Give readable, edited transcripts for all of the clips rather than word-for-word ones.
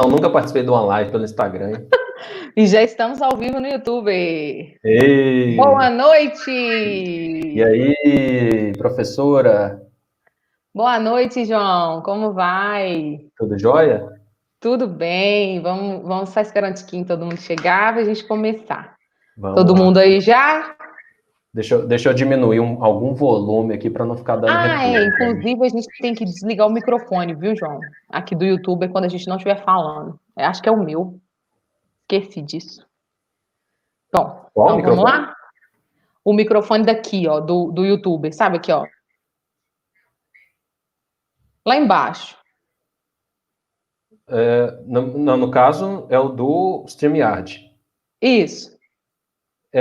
Nunca participei de uma live pelo Instagram, hein? E já estamos ao vivo no YouTube. Ei! Boa noite! E aí, professora? Boa noite, João. Como vai? Tudo jóia? Tudo bem? Vamos só esperar um tiquinho todo mundo chegar para a gente começar. Vamos Todo lá. mundo aí já? Deixa eu diminuir algum volume aqui para não ficar dando retorno. Inclusive a gente tem que desligar o microfone, viu, João? Aqui do YouTube é quando a gente não estiver falando. Eu acho que é o meu. Esqueci disso. Bom, Qual então vamos microfone? lá? O microfone daqui, ó, do YouTube. Sabe aqui, ó? Lá embaixo. No caso, é o do StreamYard. Isso.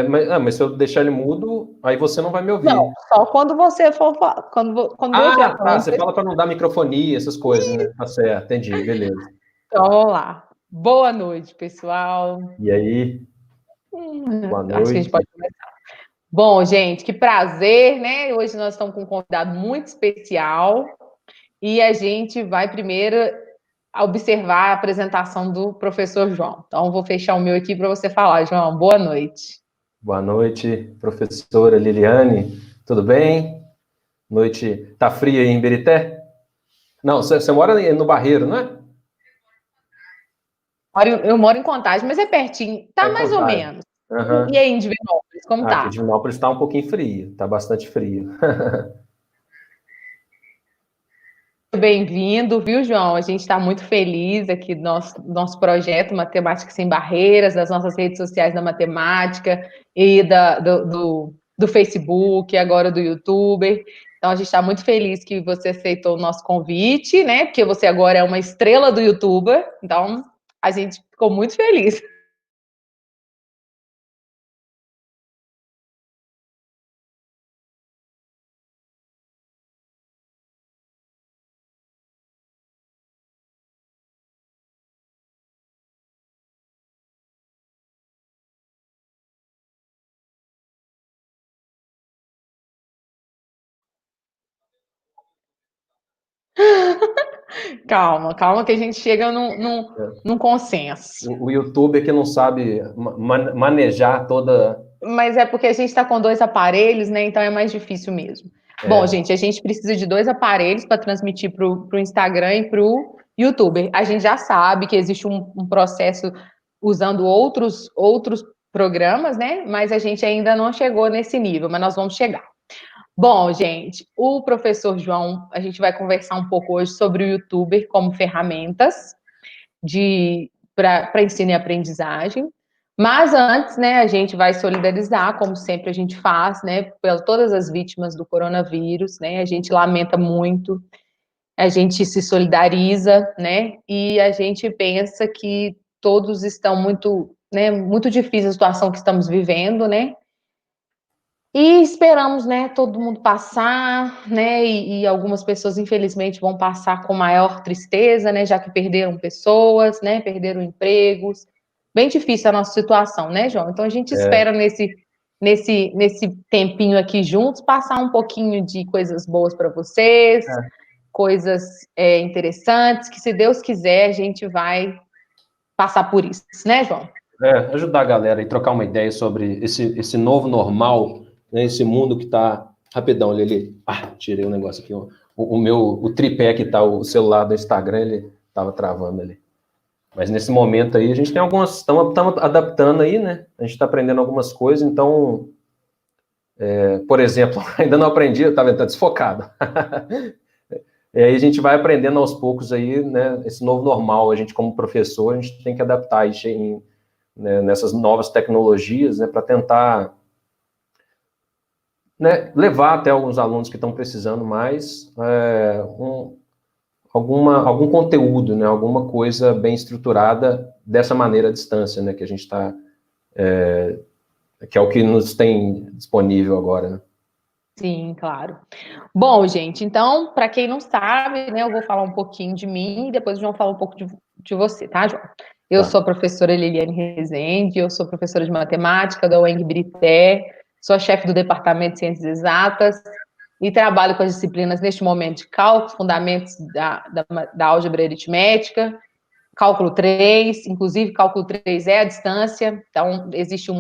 Mas se eu deixar ele mudo, aí você não vai me Não, ouvir. só quando você for falar. Quando eu estiver Tá. falando. Você fala para não dar microfonia, essas coisas, né? Tá certo, entendi, beleza. Então, vamos lá. Boa noite, pessoal. E aí, boa Acho que a gente noite. pode começar. Bom, gente, que prazer, né? Hoje nós estamos com um convidado muito especial e a gente vai primeiro observar a apresentação do professor João. Então, vou fechar o meu aqui para você falar, João. Boa noite. Boa noite, professora Liliane. Tudo bem? Noite. Tá fria aí em Birité? Não, você mora no Barreiro, não é? Eu moro em Contagem, mas é pertinho. Tá Em mais ou Contagem. menos. E Aham. aí, em Divinópolis, como Aqui tá? de Divinópolis está um pouquinho frio, está bastante frio. Bem-vindo, viu, João? A gente está muito feliz aqui do nosso projeto Matemática Sem Barreiras, das nossas redes sociais da matemática e do Facebook, agora do YouTube. Então, a gente está muito feliz que você aceitou o nosso convite, né? Porque você agora é uma estrela do YouTube. Então, a gente ficou muito feliz. Calma, calma, que a gente chega num consenso. O YouTube é que não sabe manejar toda. Mas é porque a gente está com dois aparelhos, né? Então é mais difícil mesmo. Bom, gente, a gente precisa de dois aparelhos para transmitir para o Instagram e para o YouTube. A gente já sabe que existe um processo usando outros programas, né? Mas a gente ainda não chegou nesse nível, mas nós vamos chegar. Bom, gente, o professor João, a gente vai conversar um pouco hoje sobre o YouTube como ferramentas para ensino e aprendizagem. Mas antes, né, a gente vai solidarizar, como sempre a gente faz, né, por todas as vítimas do coronavírus, né, a gente lamenta muito, a gente se solidariza, né, e a gente pensa que todos estão muito, né, muito difícil a situação que estamos vivendo, né, e esperamos, né, todo mundo passar, né, e algumas pessoas, infelizmente, vão passar com maior tristeza, né, já que perderam pessoas, né, perderam empregos. Bem difícil a nossa situação, né, João? Então, a gente espera nesse tempinho aqui juntos, passar um pouquinho de coisas boas para vocês, coisas interessantes, que se Deus quiser, a gente vai passar por isso, né, João? Ajudar a galera e trocar uma ideia sobre esse novo normal, né, esse mundo que está. Rapidão, Lili. Tirei um negócio aqui. O tripé que tá o celular do Instagram, ele estava travando ali. Mas nesse momento aí, a gente tem algumas. Estamos adaptando aí, né? A gente está aprendendo algumas coisas, então. Por exemplo, ainda não aprendi, eu estava desfocado. E aí a gente vai aprendendo aos poucos aí, né? Esse novo normal. A gente, como professor, a gente tem que adaptar isso né, nessas novas tecnologias, né, para tentar, né, levar até alguns alunos que estão precisando mais algum conteúdo, né, alguma coisa bem estruturada dessa maneira à distância, né, que a gente está, que é o que nos tem disponível agora, né? Sim, claro. Bom, gente, então, para quem não sabe, né, eu vou falar um pouquinho de mim e depois o João fala um pouco de você, tá, João? Eu sou a professora Liliane Rezende, eu sou professora de matemática da UENG Birité, sou a chefe do Departamento de Ciências Exatas e trabalho com as disciplinas, neste momento, de cálculo, fundamentos da álgebra aritmética, cálculo 3, inclusive cálculo 3 é a distância, então existe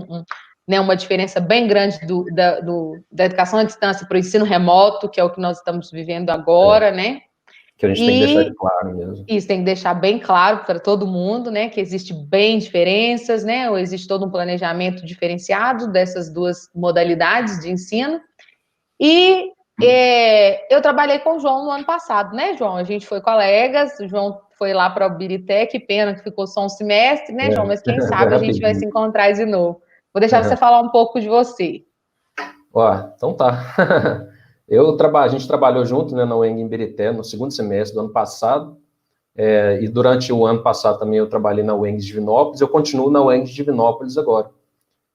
né, uma diferença bem grande da educação à distância para o ensino remoto, que é o que nós estamos vivendo agora, né? Que a gente tem que deixar claro mesmo. Isso tem que deixar bem claro para todo mundo, né? Que existe bem diferenças, né? Ou existe todo um planejamento diferenciado dessas duas modalidades de ensino. E eu trabalhei com o João no ano passado, né, João? A gente foi colegas, o João foi lá para o Biritec, pena que ficou só um semestre, né, João? Mas quem sabe a gente vai se encontrar de novo. Vou deixar você falar um pouco de você. Então tá. A gente trabalhou junto, né, na UENG em Birité, no segundo semestre do ano passado, e durante o ano passado também eu trabalhei na UENG de Divinópolis, eu continuo na UENG de Divinópolis agora.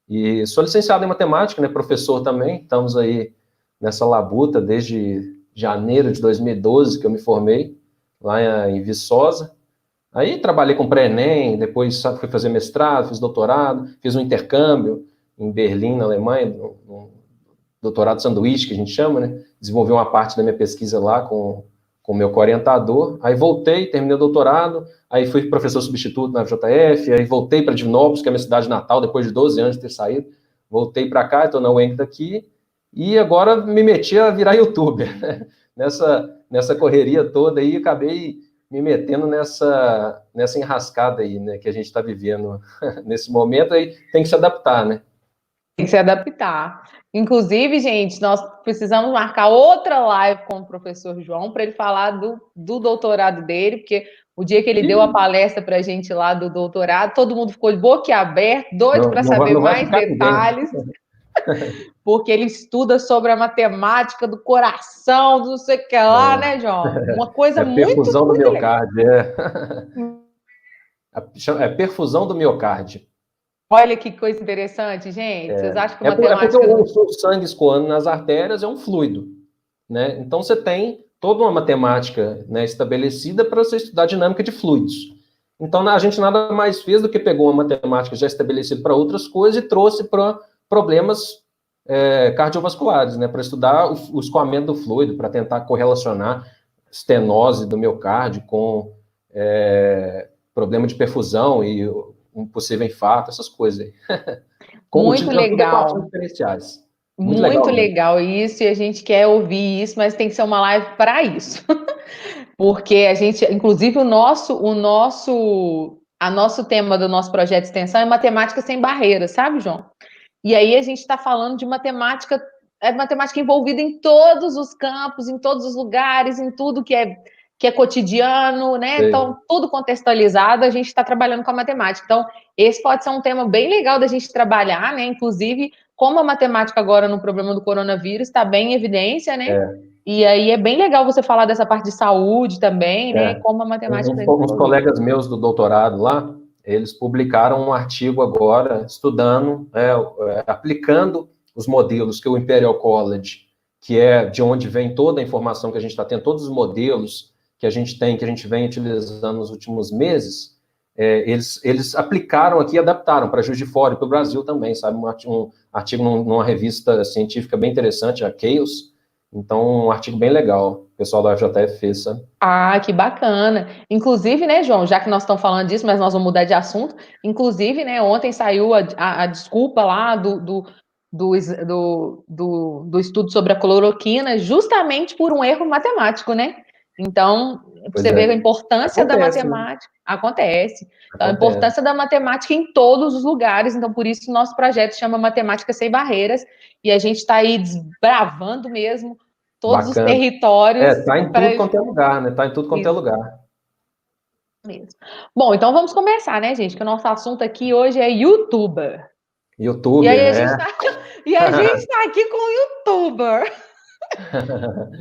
E sou licenciado em matemática, né, professor também, estamos aí nessa labuta desde janeiro de 2012 que eu me formei, lá em Viçosa. Aí trabalhei com pré-ENEM, depois fui fazer mestrado, fiz doutorado, fiz um intercâmbio em Berlim, na Alemanha, um doutorado sanduíche, que a gente chama, né? Desenvolvi uma parte da minha pesquisa lá com o meu orientador. Aí voltei, terminei o doutorado, aí fui professor substituto na JF, aí voltei para Divinópolis, que é a minha cidade natal, depois de 12 anos de ter saído. Voltei para cá, estou na UENG daqui, e agora me meti a virar youtuber, né? Nessa correria toda aí, acabei me metendo nessa enrascada aí, né, que a gente está vivendo nesse momento, aí tem que se adaptar, né? Tem que se adaptar. Inclusive, gente, nós precisamos marcar outra live com o professor João para ele falar do doutorado dele, porque o dia que ele deu a palestra para a gente lá do doutorado, todo mundo ficou de boca aberta, doido para saber mais detalhes, porque ele estuda sobre a matemática do coração, do não sei o que lá, né, João? Uma coisa muito... perfusão do miocárdio, é perfusão do miocárdio. Olha que coisa interessante, gente. Vocês acham que matemática... porque o sangue escoando nas artérias é um fluido, né? Então você tem toda uma matemática, né, estabelecida para você estudar dinâmica de fluidos. Então a gente nada mais fez do que pegou uma matemática já estabelecida para outras coisas e trouxe para problemas cardiovasculares, né, para estudar o escoamento do fluido, para tentar correlacionar estenose do miocárdio com problema de perfusão e um possível infarto, essas coisas aí. Muito legal. Diferenciais. Muito legal isso, e a gente quer ouvir isso, mas tem que ser uma live para isso. Porque a gente, inclusive, o nosso tema do nosso projeto de extensão é matemática sem barreiras, sabe, João? E aí a gente está falando de matemática envolvida em todos os campos, em todos os lugares, em tudo que é cotidiano, né? Sim. Então, tudo contextualizado, a gente está trabalhando com a matemática. Então, esse pode ser um tema bem legal da gente trabalhar, né? Inclusive, como a matemática agora no problema do coronavírus está bem em evidência, né? E aí é bem legal você falar dessa parte de saúde também, né? Como a matemática... Uns colegas meus do doutorado lá, eles publicaram um artigo agora, estudando, aplicando os modelos que o Imperial College, que é de onde vem toda a informação que a gente está tendo, todos os modelos que a gente vem utilizando nos últimos meses, eles aplicaram aqui e adaptaram para Juiz de Fora e para o Brasil também, sabe? Um artigo numa revista científica bem interessante, a Chaos. Então, um artigo bem legal, o pessoal da FJF fez, sabe? Ah, que bacana. Inclusive, né, João, já que nós estamos falando disso, mas nós vamos mudar de assunto, inclusive, né, ontem saiu a desculpa lá do estudo sobre a cloroquina, justamente por um erro matemático, né? Então, você vê a importância da matemática. Né? Acontece. Então, a importância da matemática em todos os lugares. Então, por isso, nosso projeto chama Matemática Sem Barreiras. E a gente está aí desbravando mesmo todos os territórios. Está em tudo quanto é lugar, né? Está em tudo quanto é lugar. Mesmo. Bom, então vamos começar, né, gente? Que o nosso assunto aqui hoje é YouTuber. YouTuber, e aí a gente está aqui com o YouTuber.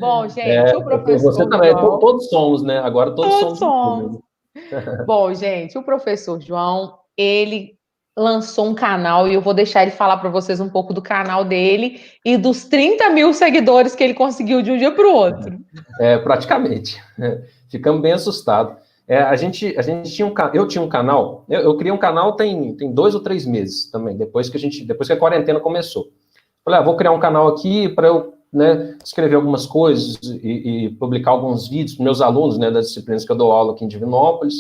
Bom, gente, o professor... Você também, João, todos somos, né? Agora todos somos. Bom, gente, o professor João, ele lançou um canal e eu vou deixar ele falar para vocês um pouco do canal dele e dos 30 mil seguidores que ele conseguiu de um dia para o outro. Praticamente. Ficamos bem assustados. Eu tinha um canal, eu criei um canal tem 2 ou 3 meses também, depois que a quarentena começou. Falei, vou criar um canal aqui para eu, né, escrever algumas coisas e publicar alguns vídeos para meus alunos, né, das disciplinas que eu dou aula aqui em Divinópolis.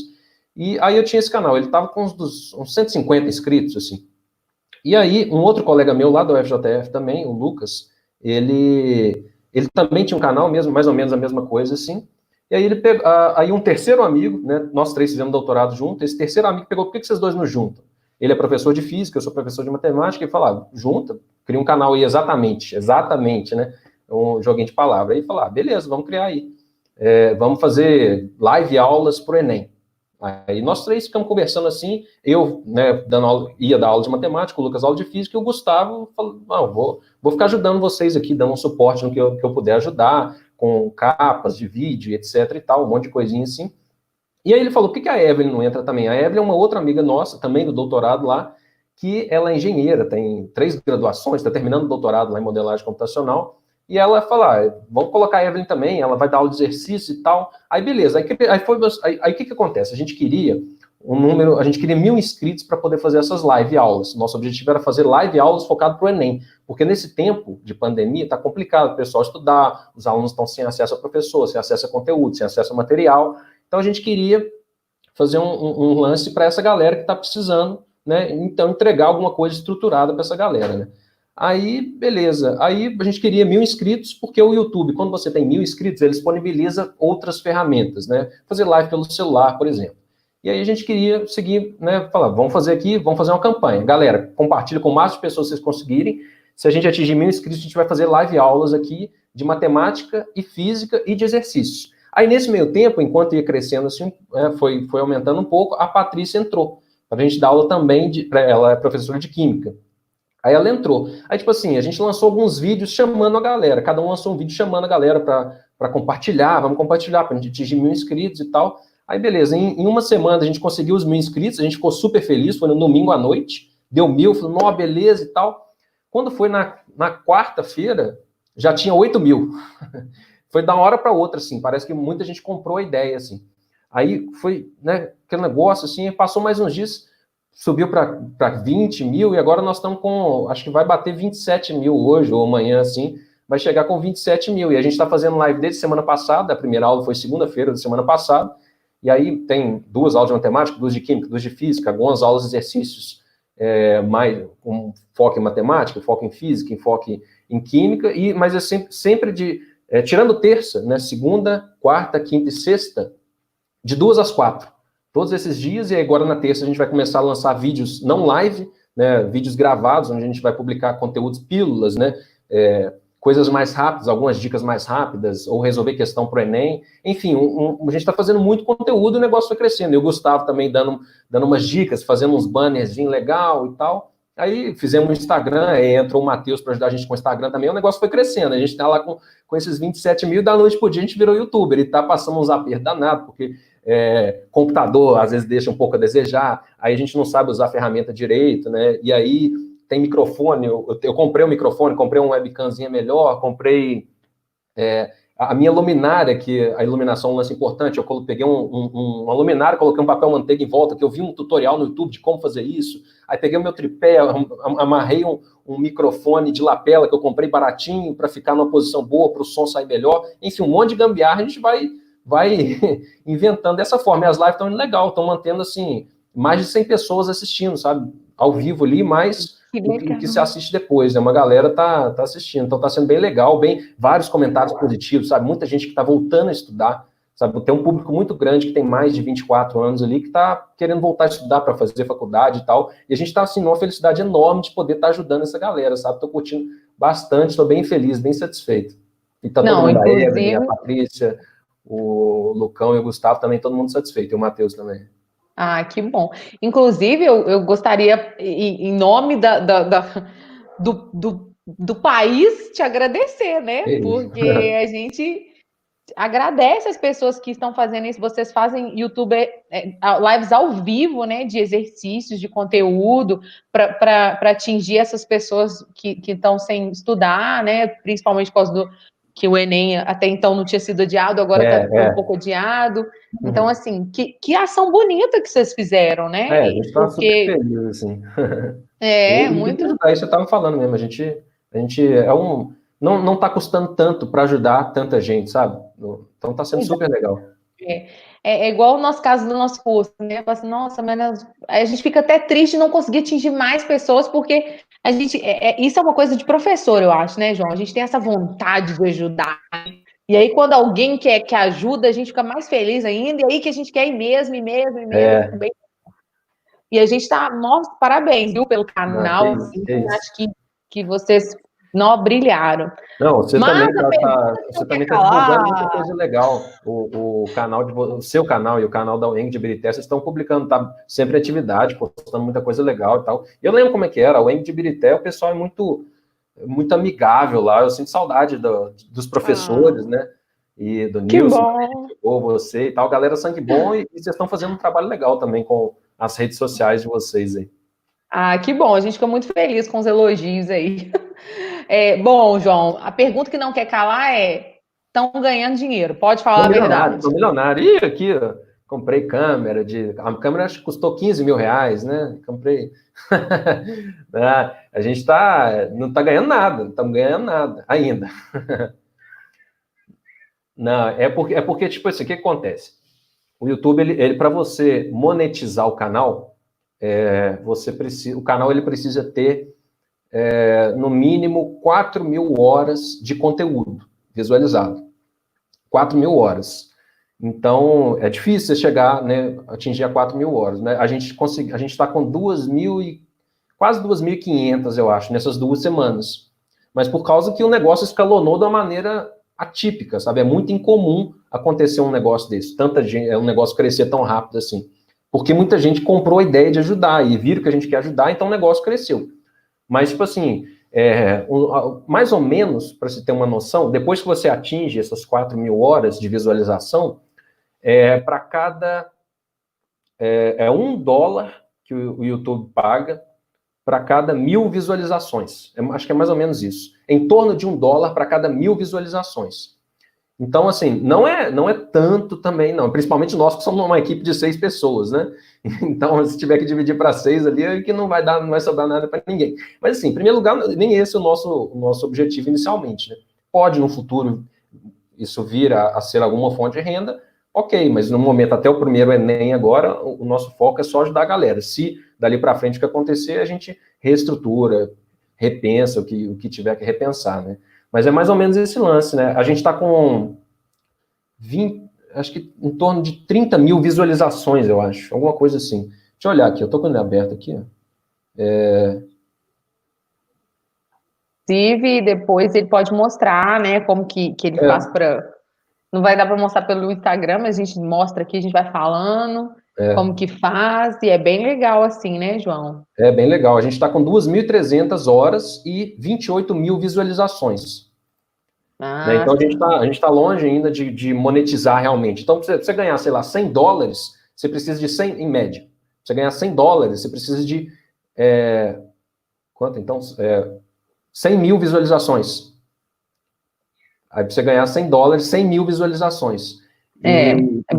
E aí eu tinha esse canal, ele tava com uns 150 inscritos, assim. E aí, um outro colega meu lá do FJF também, o Lucas, ele também tinha um canal, mesmo, mais ou menos a mesma coisa, assim. E aí ele pegou, aí um terceiro amigo, né, nós três fizemos doutorado junto, esse terceiro amigo pegou, por que vocês dois não juntam? Ele é professor de física, eu sou professor de matemática, e falou, junta, cria um canal aí exatamente, né, um joguinho de palavra. Aí falou, beleza, vamos criar aí. Vamos fazer live aulas pro Enem. Aí nós três ficamos conversando assim, eu, né, ia dar aula de matemática, o Lucas aula de física, e o Gustavo falou, vou ficar ajudando vocês aqui, dando um suporte no que eu puder ajudar, com capas de vídeo, etc e tal, um monte de coisinha assim. E aí ele falou, por que a Evelyn não entra também? A Evelyn é uma outra amiga nossa, também do doutorado lá, que ela é engenheira, tem 3 graduações, está terminando o doutorado lá em modelagem computacional, e ela fala, vamos colocar a Evelyn também, ela vai dar aula de exercício e tal. Aí beleza, aí o que acontece? A gente queria 1.000 inscritos para poder fazer essas live aulas. Nosso objetivo era fazer live aulas focado para o Enem, porque nesse tempo de pandemia está complicado o pessoal estudar, os alunos estão sem acesso a professor, sem acesso a conteúdo, sem acesso a material. Então a gente queria fazer um lance para essa galera que está precisando, né? Então entregar alguma coisa estruturada para essa galera, né? Aí, beleza. Aí a gente queria 1.000 inscritos, porque o YouTube, quando você tem 1.000 inscritos, ele disponibiliza outras ferramentas, né? Fazer live pelo celular, por exemplo. E aí a gente queria seguir, né? Falar, vamos fazer aqui, vamos fazer uma campanha. Galera, compartilha com o máximo de pessoas que vocês conseguirem. Se a gente atingir 1.000 inscritos, a gente vai fazer live aulas aqui de matemática e física e de exercícios. Aí, nesse meio tempo, enquanto ia crescendo assim, foi aumentando um pouco, a Patrícia entrou, para a gente dar aula também, ela é professora de química. Aí ela entrou. Aí, tipo assim, a gente lançou alguns vídeos chamando a galera, cada um lançou um vídeo chamando a galera para compartilhar, vamos compartilhar, para a gente atingir 1.000 inscritos e tal. Aí, beleza, em uma semana a gente conseguiu os 1.000 inscritos, a gente ficou super feliz, foi no domingo à noite, deu 1.000, falou, não, beleza e tal. Quando foi na quarta-feira, já tinha 8.000. Foi da uma hora para outra, assim, parece que muita gente comprou a ideia, assim. Aí foi, né, aquele negócio, assim, passou mais uns dias, subiu para 20.000 e agora nós estamos com, acho que vai bater 27.000 hoje ou amanhã, assim, vai chegar com 27.000. E a gente está fazendo live desde semana passada, a primeira aula foi segunda-feira da semana passada, e aí tem 2 aulas de matemática, 2 de química, 2 de física, algumas aulas de exercícios mais com foco em matemática, foco em física, foco em química, mas é sempre tirando terça, né, segunda, quarta, quinta e sexta, de 2 às 4. Todos esses dias, e agora na terça a gente vai começar a lançar vídeos não live, né, vídeos gravados, onde a gente vai publicar conteúdos, pílulas, né, coisas mais rápidas, algumas dicas mais rápidas, ou resolver questão para o Enem. Enfim, a gente está fazendo muito conteúdo e o negócio foi crescendo. E o Gustavo também dando umas dicas, fazendo uns bannerzinhos legal e tal. Aí fizemos um Instagram, aí entrou o Matheus para ajudar a gente com o Instagram também, o negócio foi crescendo. A gente está lá com esses 27.000, da noite pro dia a gente virou youtuber. E tá passando uns apertos danados, porque computador às vezes deixa um pouco a desejar, aí a gente não sabe usar a ferramenta direito, né? E aí tem microfone, eu comprei um microfone, comprei uma webcamzinha melhor, comprei a minha luminária, que a iluminação é um lance importante, eu peguei uma luminária, coloquei um papel manteiga em volta, que eu vi um tutorial no YouTube de como fazer isso, aí peguei o meu tripé, amarrei um microfone de lapela que eu comprei baratinho para ficar numa posição boa, para o som sair melhor, enfim, um monte de gambiarra, a gente vai inventando dessa forma, e as lives estão indo legal, estão mantendo, assim, mais de 100 pessoas assistindo, sabe, ao vivo ali, mais o que se assiste depois, né? Uma galera tá assistindo, então tá sendo bem legal, vários comentários positivos, sabe? Muita gente que tá voltando a estudar, sabe? Tem um público muito grande que tem mais de 24 anos ali, que tá querendo voltar a estudar para fazer faculdade e tal, e a gente tá, assim, numa felicidade enorme de poder estar ajudando essa galera, sabe? Tô curtindo bastante, tô bem feliz, bem satisfeito. E tá todo mundo, a Evelyn, a Patrícia, o Lucão e o Gustavo também, todo mundo satisfeito, e o Matheus também. Ah, que bom. Inclusive, eu gostaria, em nome do país, te agradecer, né? Porque a gente agradece as pessoas que estão fazendo isso. Vocês fazem YouTube lives ao vivo, né? De exercícios, de conteúdo, para atingir essas pessoas que estão sem estudar, né? Principalmente por causa que o Enem até então não tinha sido adiado, agora está um pouco adiado. Então, assim, que ação bonita que vocês fizeram, né? A gente está super feliz, assim. Muito. Aí você estava falando mesmo, a gente não está custando tanto para ajudar tanta gente, sabe? Então está sendo super legal. é igual o nosso caso do nosso curso, né? Fala assim, nossa, mas a gente fica até triste de não conseguir atingir mais pessoas, porque a gente. Isso é uma coisa de professor, eu acho, né, João? A gente tem essa vontade de ajudar. E aí, quando alguém quer que ajuda, a gente fica mais feliz ainda, e aí que a gente quer ir mesmo, e mesmo, e mesmo. E a gente está, nossa, parabéns, viu, pelo Não, que canal, isso, assim, que isso. acho que vocês não brilharam. Não, você Mas também a pergunta que você não quer também tá divulgando muita calar. coisa legal. O canal o seu canal e o canal da UENG de Ibirité, vocês estão publicando, tá sempre atividade, postando muita coisa legal e tal. E eu lembro como é que era, a UENG de Ibirité, o pessoal é muito amigável lá. Eu sinto saudade dos Ah, professores, né? E do que Nilson, bom. ou você e tal. Galera, sangue bom, e vocês estão fazendo um trabalho legal também com as redes sociais de vocês aí. Ah, que bom, a gente fica muito feliz com os elogios aí. Bom, João, a pergunta que não quer calar é: estão ganhando dinheiro? Pode falar a verdade. Tô milionário. Ih, aqui, ó, comprei câmera a câmera acho que custou 15 mil reais, né? Comprei. A gente não tá ganhando nada, não estamos ganhando nada ainda. Não, é porque tipo assim, o que acontece? O YouTube, ele para você monetizar o canal, o canal ele precisa ter no mínimo 4.000 horas de conteúdo visualizado. 4.000 horas. Então, é difícil você chegar, né, atingir a 4.000 horas. Né? A gente está com 2.000 quase 2.500, eu acho, nessas 2 semanas. Mas por causa que o negócio escalonou de uma maneira atípica, sabe? É muito incomum acontecer um negócio desse. Tanta gente, um negócio crescer tão rápido assim. Porque muita gente comprou a ideia de ajudar e viram que a gente quer ajudar, então o negócio cresceu. Mas, tipo assim, mais ou menos, para você ter uma noção, depois que você atinge essas 4.000 horas de visualização, para cada $1 que o YouTube paga para cada 1.000 visualizações. Acho que é mais ou menos isso. Em torno de $1 para cada 1.000 visualizações. Então, assim, não é tanto também, não. Principalmente nós que somos uma equipe de 6 pessoas, né? Então, se tiver que dividir para 6 ali, é que não vai sobrar nada para ninguém. Mas, assim, em primeiro lugar, nem esse é o nosso objetivo inicialmente, né? Pode, no futuro, isso vir a ser alguma fonte de renda, ok, mas no momento, até o primeiro Enem agora, o nosso foco é só ajudar a galera. Se dali para frente o que acontecer, a gente reestrutura, repensa o que tiver que repensar, né? Mas é mais ou menos esse lance, né? A gente está com 20, acho que em torno de 30.000 visualizações, eu acho. Alguma coisa assim. Deixa eu olhar aqui, eu tô com ele aberto aqui, ó. Inclusive, depois ele pode mostrar, né, como que ele faz É, para. Não vai dar para mostrar pelo Instagram, mas a gente mostra aqui, a gente vai falando como é, que faz, e é bem legal assim, né, João? é bem legal. A gente está com 2.300 horas e 28.000 visualizações. Né? Então, Massa. a gente tá longe ainda de monetizar realmente. Então, para você ganhar, sei lá, $100, você precisa de 100, em média. Pra você ganhar $100, você precisa de, quanto então? 100.000 visualizações. Aí, para você ganhar $100, 100.000 visualizações. É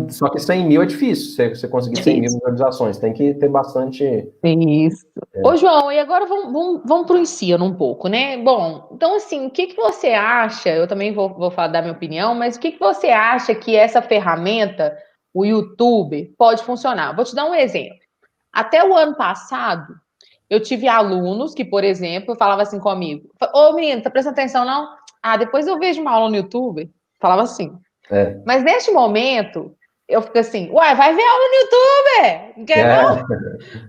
Só que 100.000 é difícil, você conseguir 100.000 difícil. visualizações. Tem que ter bastante. Isso. Ô, João, e agora vamos para o ensino um pouco, né? Bom, então, assim, o que você acha? Eu também vou falar da minha opinião, mas o que você acha que essa ferramenta, o YouTube, pode funcionar? Vou te dar um exemplo. Até o ano passado, eu tive alunos que, por exemplo, falavam assim comigo: Ô, menino, tá prestando atenção, não? Ah, depois eu vejo uma aula no YouTube. Falava assim. É, Mas neste momento, eu fico assim: uai, vai ver aula no YouTube! Não quer não? é,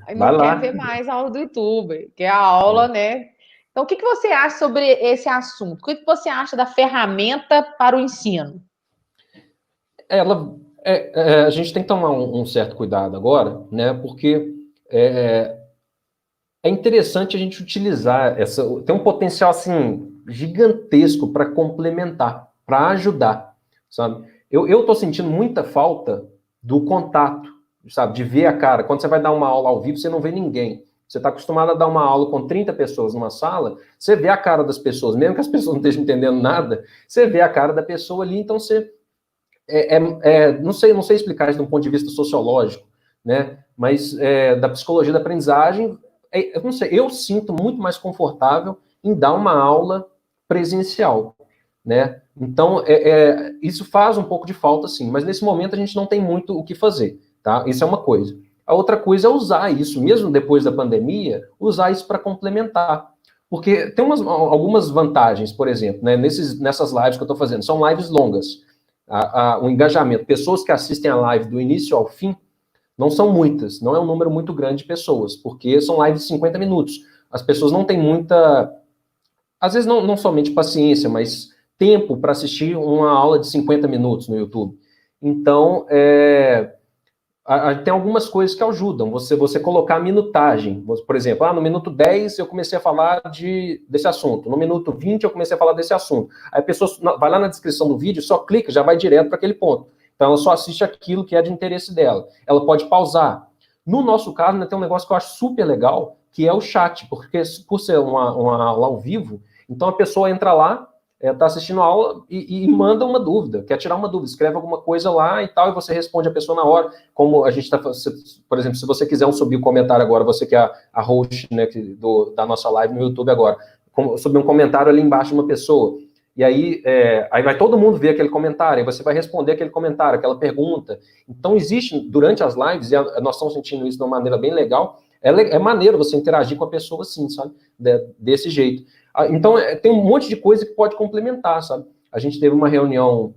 Aí vai não quer lá. ver mais aula do YouTube, que é a aula, né? Então, o que você acha sobre esse assunto? O que você acha da ferramenta para o ensino? Ela, a gente tem que tomar um certo cuidado agora, né? Porque é interessante a gente utilizar tem um potencial assim gigantesco para complementar, para ajudar, sabe? Eu tô sentindo muita falta do contato, sabe? De ver a cara. Quando você vai dar uma aula ao vivo, você não vê ninguém. Você está acostumado a dar uma aula com 30 pessoas numa sala, você vê a cara das pessoas, mesmo que as pessoas não estejam entendendo nada, você vê a cara da pessoa ali, então você não sei explicar isso de um ponto de vista sociológico, né? Mas da psicologia da aprendizagem, eu não sei, eu sinto muito mais confortável em dar uma aula presencial, né? Então, isso faz um pouco de falta, sim, mas nesse momento a gente não tem muito o que fazer, tá? Isso é uma coisa. A outra coisa é usar isso, mesmo depois da pandemia, usar isso para complementar. Porque tem algumas vantagens, por exemplo, né, nessas lives que eu estou fazendo, são lives longas. O engajamento, pessoas que assistem a live do início ao fim, não são muitas, não é um número muito grande de pessoas, porque são lives de 50 minutos. As pessoas não têm muita, às vezes não somente paciência, mas tempo para assistir uma aula de 50 minutos no YouTube. Então, tem algumas coisas que ajudam. Você colocar a minutagem. Por exemplo, no minuto 10 eu comecei a falar desse assunto. No minuto 20 eu comecei a falar desse assunto. Aí a pessoa vai lá na descrição do vídeo, só clica, já vai direto para aquele ponto. Então ela só assiste aquilo que é de interesse dela. Ela pode pausar. No nosso caso, né, tem um negócio que eu acho super legal, que é o chat, porque por ser uma aula ao vivo, então a pessoa entra lá, está assistindo a aula e manda uma dúvida, quer tirar uma dúvida, escreve alguma coisa lá e tal, e você responde a pessoa na hora. Como a gente está, por exemplo, se você quiser subir um comentário agora, você que é a host, né, da nossa live no YouTube agora, subir um comentário ali embaixo de uma pessoa, e aí vai todo mundo ver aquele comentário, aí você vai responder aquele comentário, aquela pergunta. Então existe, durante as lives, e nós estamos sentindo isso de uma maneira bem legal, é maneiro você interagir com a pessoa assim, sabe? Desse jeito. Então, tem um monte de coisa que pode complementar, sabe? A gente teve uma reunião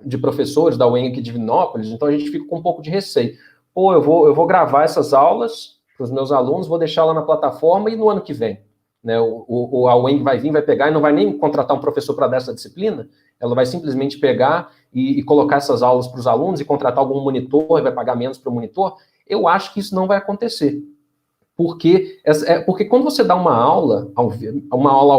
de professores da UEM aqui de Divinópolis, então a gente fica com um pouco de receio. Pô, eu vou gravar essas aulas para os meus alunos, vou deixar lá na plataforma e no ano que vem, né, a UEM vai vir, vai pegar e não vai nem contratar um professor para dar essa disciplina, ela vai simplesmente pegar e colocar essas aulas para os alunos e contratar algum monitor e vai pagar menos para o monitor. Eu acho que isso não vai acontecer. Porque quando você dá uma aula ao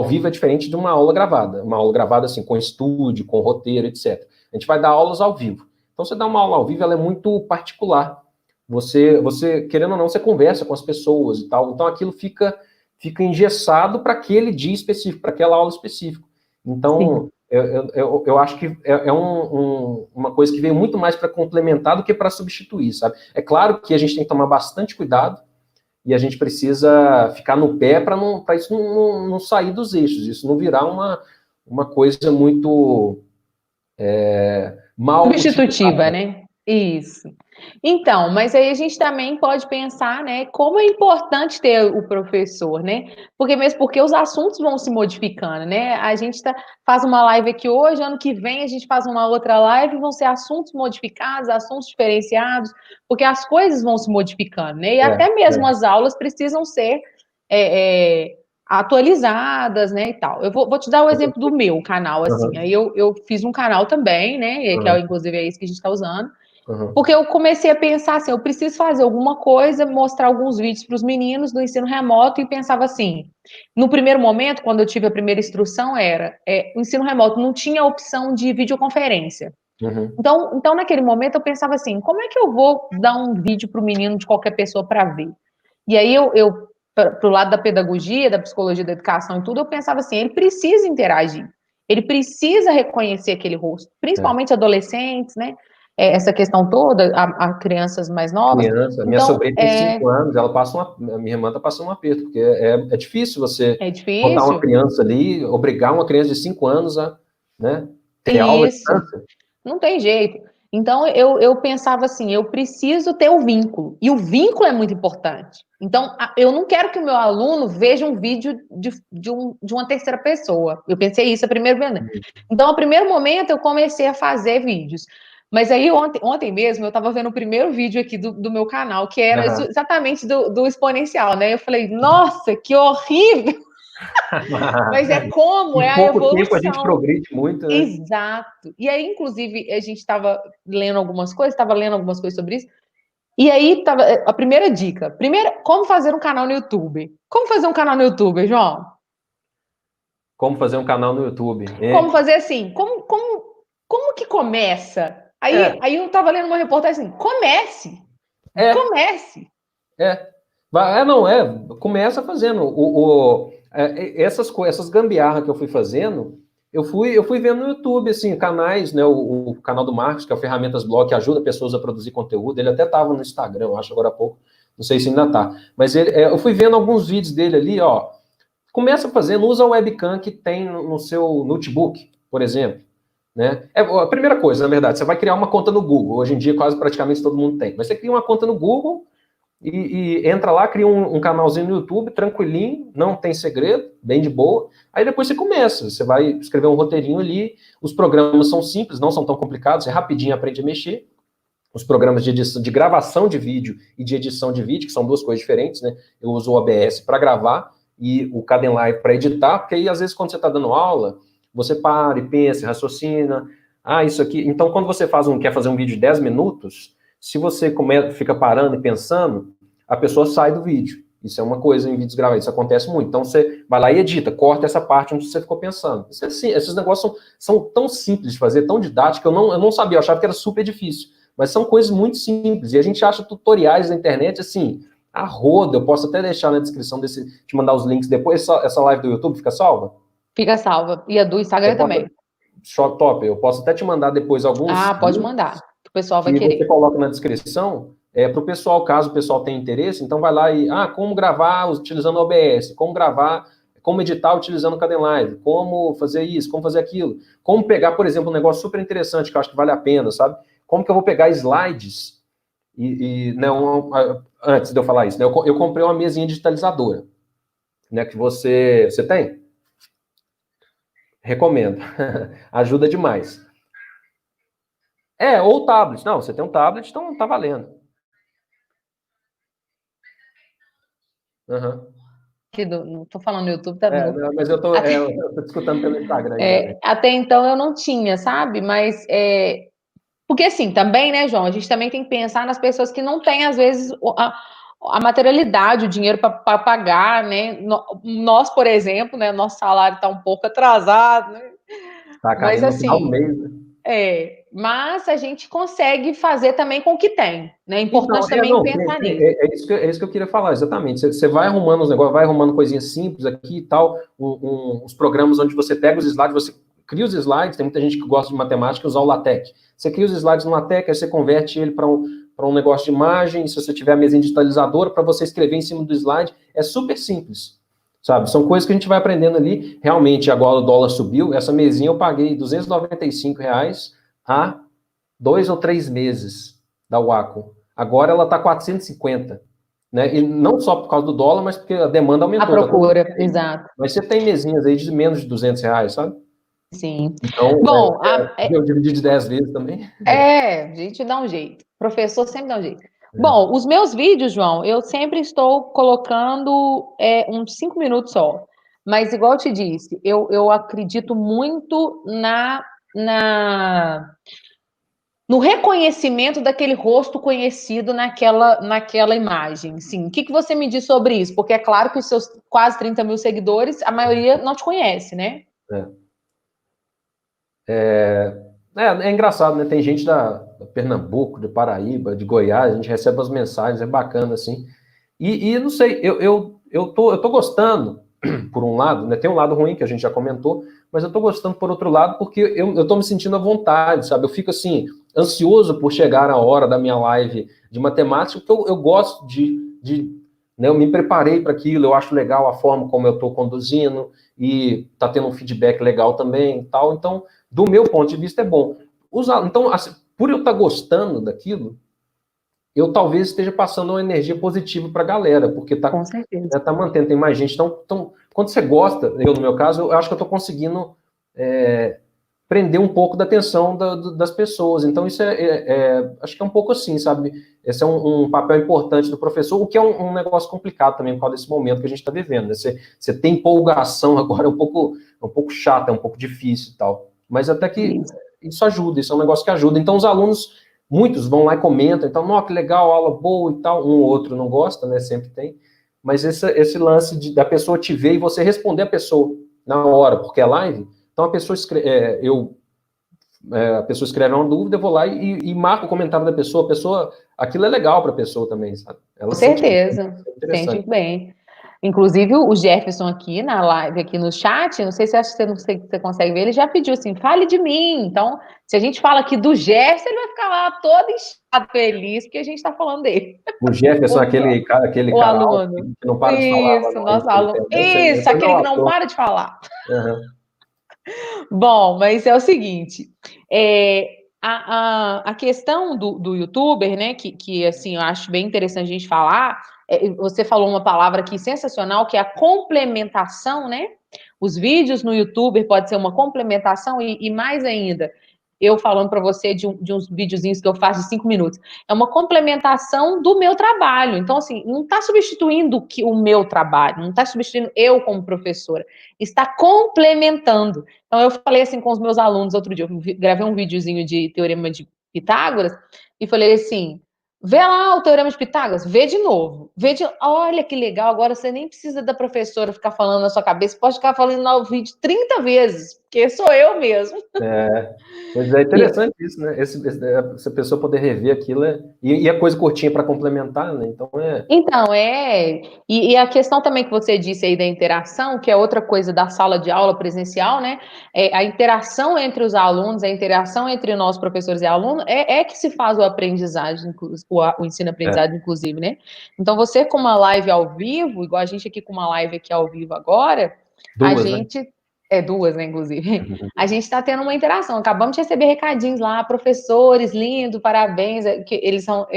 vivo é diferente de uma aula gravada. Uma aula gravada, assim, com estúdio, com roteiro, etc. A gente vai dar aulas ao vivo. Então, você dá uma aula ao vivo, ela é muito particular. Você querendo ou não, você conversa com as pessoas e tal. Então, aquilo fica engessado para aquele dia específico, para aquela aula específica. Então, eu acho que uma coisa que veio muito mais para complementar do que para substituir, sabe? É claro que a gente tem que tomar bastante cuidado, e a gente precisa ficar no pé para isso não sair dos eixos, isso não virar uma coisa muito mal substitutiva, né? Isso. Então, mas aí a gente também pode pensar, né, como é importante ter o professor, né? Porque os assuntos vão se modificando, né? A gente faz uma live aqui hoje, ano que vem a gente faz uma outra live, vão ser assuntos modificados, assuntos diferenciados, porque as coisas vão se modificando, né? E até mesmo as aulas precisam ser atualizadas, né, e tal. Eu vou te dar o exemplo do meu canal, assim. Aí eu fiz um canal também, né, que inclusive é esse que a gente está usando. Porque eu comecei a pensar assim, eu preciso fazer alguma coisa, mostrar alguns vídeos para os meninos do ensino remoto e pensava assim, no primeiro momento, quando eu tive a primeira instrução, o ensino remoto não tinha opção de videoconferência. Então, naquele momento, eu pensava assim, como é que eu vou dar um vídeo para o menino de qualquer pessoa para ver? E aí para o lado da pedagogia, da psicologia da educação e tudo, eu pensava assim, ele precisa interagir, ele precisa reconhecer aquele rosto, principalmente adolescentes, né? Essa questão toda, a crianças mais novas. Minha sobrinha tem 5 anos, minha irmã está passando um aperto, porque é difícil você botar uma criança ali, obrigar uma criança de 5 anos a, né, ter aula de dança. Não tem jeito. Então, eu pensava assim, eu preciso ter o vínculo, e o vínculo é muito importante. Então, eu não quero que o meu aluno veja um vídeo de uma terceira pessoa. Eu pensei isso a primeira vez. Então, no primeiro momento, eu comecei a fazer vídeos. Mas aí, ontem mesmo, eu estava vendo o primeiro vídeo aqui do meu canal, que era exatamente do exponencial, né? Eu falei, nossa, que horrível! Mas é como é a evolução. Em pouco tempo a gente progride muito, né? Exato. E aí, inclusive, a gente estava lendo algumas coisas sobre isso. E aí, a primeira dica. Como fazer um canal no YouTube? Como fazer um canal no YouTube, João? Como fazer um canal no YouTube? Como fazer assim? Como que começa? Aí eu estava lendo uma reportagem assim, comece! Comece! Começa fazendo. Essas gambiarras que eu fui fazendo, eu fui vendo no YouTube, assim, canais, né, o canal do Marcos, que é o Ferramentas Blog, que ajuda pessoas a produzir conteúdo, ele até estava no Instagram, eu acho, agora há pouco, não sei se ainda está, mas eu fui vendo alguns vídeos dele ali, começa fazendo, usa a webcam que tem no seu notebook, por exemplo, né? A primeira coisa, na verdade, você vai criar uma conta no Google. Hoje em dia, quase praticamente todo mundo tem. Mas você cria uma conta no Google e entra lá, cria um canalzinho no YouTube, tranquilinho, não tem segredo, bem de boa. Aí depois você começa, você vai escrever um roteirinho ali. Os programas são simples, não são tão complicados, você rapidinho aprende a mexer. Os programas de edição, de gravação de vídeo e de edição de vídeo, que são duas coisas diferentes, né? Eu uso o OBS para gravar e o Kdenlive para editar, porque aí, às vezes, quando você está dando aula, você para e pensa, raciocina, isso aqui... Então, quando você quer fazer um vídeo de 10 minutos, se você fica parando e pensando, a pessoa sai do vídeo. Isso é uma coisa em vídeos gravados, isso acontece muito. Então, você vai lá e edita, corta essa parte onde você ficou pensando. Isso é assim, esses negócios são tão simples de fazer, tão didáticos, eu não sabia, eu achava que era super difícil. Mas são coisas muito simples. E a gente acha tutoriais na internet, assim, a roda. Eu posso até deixar na descrição te mandar os links depois. Essa live do YouTube fica salva? Fica salva. E a do Instagram também. Top. Eu posso até te mandar depois alguns... pode mandar. O pessoal vai querer. Você coloca na descrição, para o pessoal, caso o pessoal tenha interesse, então vai lá e... como gravar utilizando o OBS, como editar utilizando o Kdenlive, como fazer isso, como fazer aquilo, como pegar, por exemplo, um negócio super interessante que eu acho que vale a pena, sabe? Como que eu vou pegar slides antes de eu falar isso, né, eu comprei uma mesinha digitalizadora, né, que você tem? Recomendo. Ajuda demais. Ou tablet. Não, você tem um tablet, então tá valendo. Uhum. Não tô falando no YouTube, tá vendo? Não, mas eu tô escutando pelo Instagram. Até então eu não tinha, sabe? Mas porque assim, também, né, João, a gente também tem que pensar nas pessoas que não têm, às vezes, a materialidade, o dinheiro para pagar, né? Nós, por exemplo, né, nosso salário está um pouco atrasado, né? Tá caindo no final do mês, né? Mas a gente consegue fazer também com o que tem, né? É importante também pensar nisso. É isso que eu queria falar, exatamente. Você vai arrumando os negócios, vai arrumando coisinhas simples aqui e tal, os programas onde você pega os slides, você cria os slides, tem muita gente que gosta de matemática, usar o LaTeX. Você cria os slides no LaTeX, aí você converte ele para um negócio de imagem, se você tiver a mesinha digitalizadora, para você escrever em cima do slide, é super simples, sabe? São coisas que a gente vai aprendendo ali. Realmente, agora o dólar subiu, essa mesinha eu paguei R$295 há 2 ou 3 meses da Wacom. Agora ela está 450, né? E não só por causa do dólar, mas porque a demanda aumentou. A procura, exato. Mas você tem mesinhas aí de menos de R$200, sabe? Sim. Então, bom, eu dividi de 10 vezes também. A gente dá um jeito. O professor sempre dá um jeito. Bom, os meus vídeos, João, eu sempre estou colocando uns 5 minutos só. Mas, igual eu te disse, eu acredito muito no reconhecimento daquele rosto conhecido naquela imagem. Sim. O que você me diz sobre isso? Porque é claro que os seus quase 30 mil seguidores, a maioria não te conhece, né? É engraçado, né? Tem gente da Pernambuco, de Paraíba, de Goiás, a gente recebe as mensagens, é bacana, assim. E não sei, eu tô gostando, por um lado, né? Tem um lado ruim, que a gente já comentou, mas eu tô gostando por outro lado, porque eu tô me sentindo à vontade, sabe? Eu fico, assim, ansioso por chegar a hora da minha live de matemática, porque eu gosto né? Eu me preparei para aquilo, eu acho legal a forma como eu tô conduzindo, e tá tendo um feedback legal também e tal, então... Do meu ponto de vista, é bom. Então, assim, por eu estar gostando daquilo, eu talvez esteja passando uma energia positiva para a galera, porque tá mantendo, tem mais gente. Então, quando você gosta, no meu caso, eu acho que eu estou conseguindo prender um pouco da atenção das pessoas. Então, isso acho que é um pouco assim, sabe? Esse é um papel importante do professor, o que é um negócio complicado também por causa desse momento que a gente está vivendo. Né? Você tem empolgação agora, é um pouco chato, é um pouco difícil e tal. Mas até que isso ajuda, isso é um negócio que ajuda. Então, os alunos, muitos vão lá e comentam, então, ó, que legal, aula boa e tal. Um ou outro não gosta, né? Sempre tem. Mas esse lance da pessoa te ver e você responder a pessoa na hora, porque é live. Então, a pessoa escreve uma dúvida, eu vou lá e marco o comentário da pessoa. Aquilo é legal para a pessoa também, sabe? Ela Com certeza, sente bem. Inclusive, o Jefferson aqui na live, aqui no chat, não sei se você consegue ver, ele já pediu assim, fale de mim. Então, se a gente fala aqui do Jefferson, ele vai ficar lá todo inchado, feliz, porque a gente está falando dele. O Jefferson, aquele cara aluno. Que não para de falar. Isso, nosso aluno. Isso, aquele que não para de falar. Uhum. Bom, mas é o seguinte, a questão do youtuber, né, que assim, eu acho bem interessante a gente falar, você falou uma palavra aqui sensacional, que é a complementação, né? Os vídeos no YouTube pode ser uma complementação e mais ainda, eu falando para você de uns videozinhos que eu faço de 5 minutos, é uma complementação do meu trabalho. Então, assim, não está substituindo o meu trabalho, não está substituindo eu como professora, está complementando. Então, eu falei assim com os meus alunos outro dia, eu gravei um videozinho de Teorema de Pitágoras e falei assim, vê lá o Teorema de Pitágoras, vê de novo. Olha que legal, agora você nem precisa da professora ficar falando na sua cabeça, pode ficar falando no vídeo 30 vezes, porque sou eu mesmo. Pois é interessante isso, né? Essa pessoa poder rever aquilo e a coisa curtinha para complementar, né? Então Então, e a questão também que você disse aí da interação, que é outra coisa da sala de aula presencial, né? A interação entre os alunos, a interação entre nós, professores e alunos, que se faz o aprendizagem, o ensino-aprendizagem, inclusive, né? Então, você com uma live ao vivo, igual a gente aqui com uma live aqui ao vivo agora, a duas, né? gente. Duas, né, inclusive. A gente está tendo uma interação. Acabamos de receber recadinhos lá, professores, lindo, parabéns. Que eles são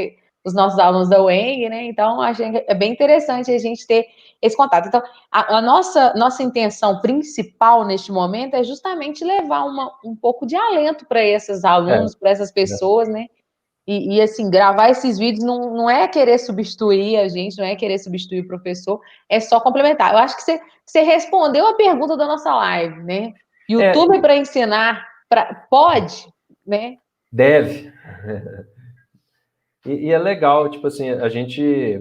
os nossos alunos da UENG, né? Então, acho que é bem interessante a gente ter esse contato. Então, a nossa intenção principal neste momento é justamente levar um pouco de alento para esses É, alunos, para essas pessoas, né? E, assim, gravar esses vídeos não é querer substituir a gente, não é querer substituir o professor, é só complementar. Eu acho que você respondeu a pergunta da nossa live, né? YouTube para ensinar, pode, né? deve. E é legal, tipo assim, a gente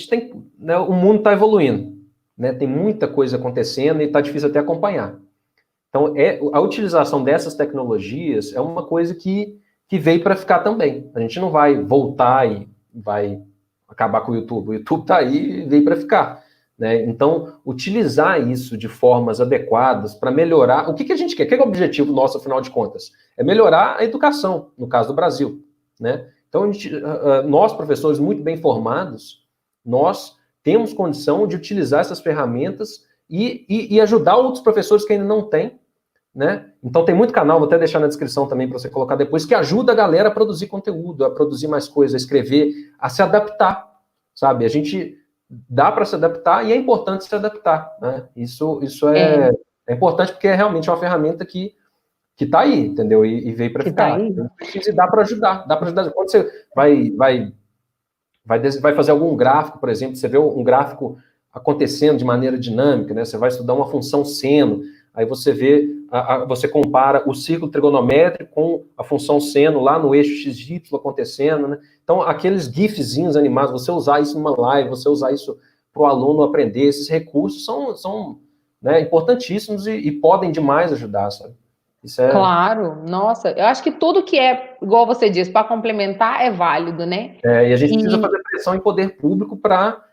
tem, né, o mundo está evoluindo, né? Tem muita coisa acontecendo e está difícil até acompanhar. Então, a utilização dessas tecnologias é uma coisa que veio para ficar também. A gente não vai voltar e vai acabar com o YouTube. O YouTube está aí e veio para ficar. Né? Então, utilizar isso de formas adequadas para melhorar. O que a gente quer? O que é o objetivo nosso, afinal de contas? É melhorar a educação, no caso do Brasil. Né? Então, nós, professores muito bem formados, nós temos condição de utilizar essas ferramentas e ajudar outros professores que ainda não têm, né? Então tem muito canal, vou até deixar na descrição também para você colocar depois, que ajuda a galera a produzir conteúdo, a produzir mais coisas, a escrever, a se adaptar, sabe? A gente dá para se adaptar e é importante se adaptar, né? Isso é importante porque é realmente uma ferramenta que está aí, entendeu? E veio para Que tá ficar. aí. Então, precisa dar para ajudar, dá para ajudar. Quando você vai fazer algum gráfico, por exemplo, você vê um gráfico acontecendo de maneira dinâmica, né? Você vai estudar uma função seno, aí você vê, você compara o círculo trigonométrico com a função seno lá no eixo XY acontecendo, né? Então, aqueles gifzinhos animados, você usar isso numa live, você usar isso para o aluno aprender, esses recursos são né, importantíssimos e podem demais ajudar, sabe? Isso Claro, nossa, eu acho que tudo que é, igual você disse, para complementar é válido, né? e a gente precisa E fazer pressão em poder público para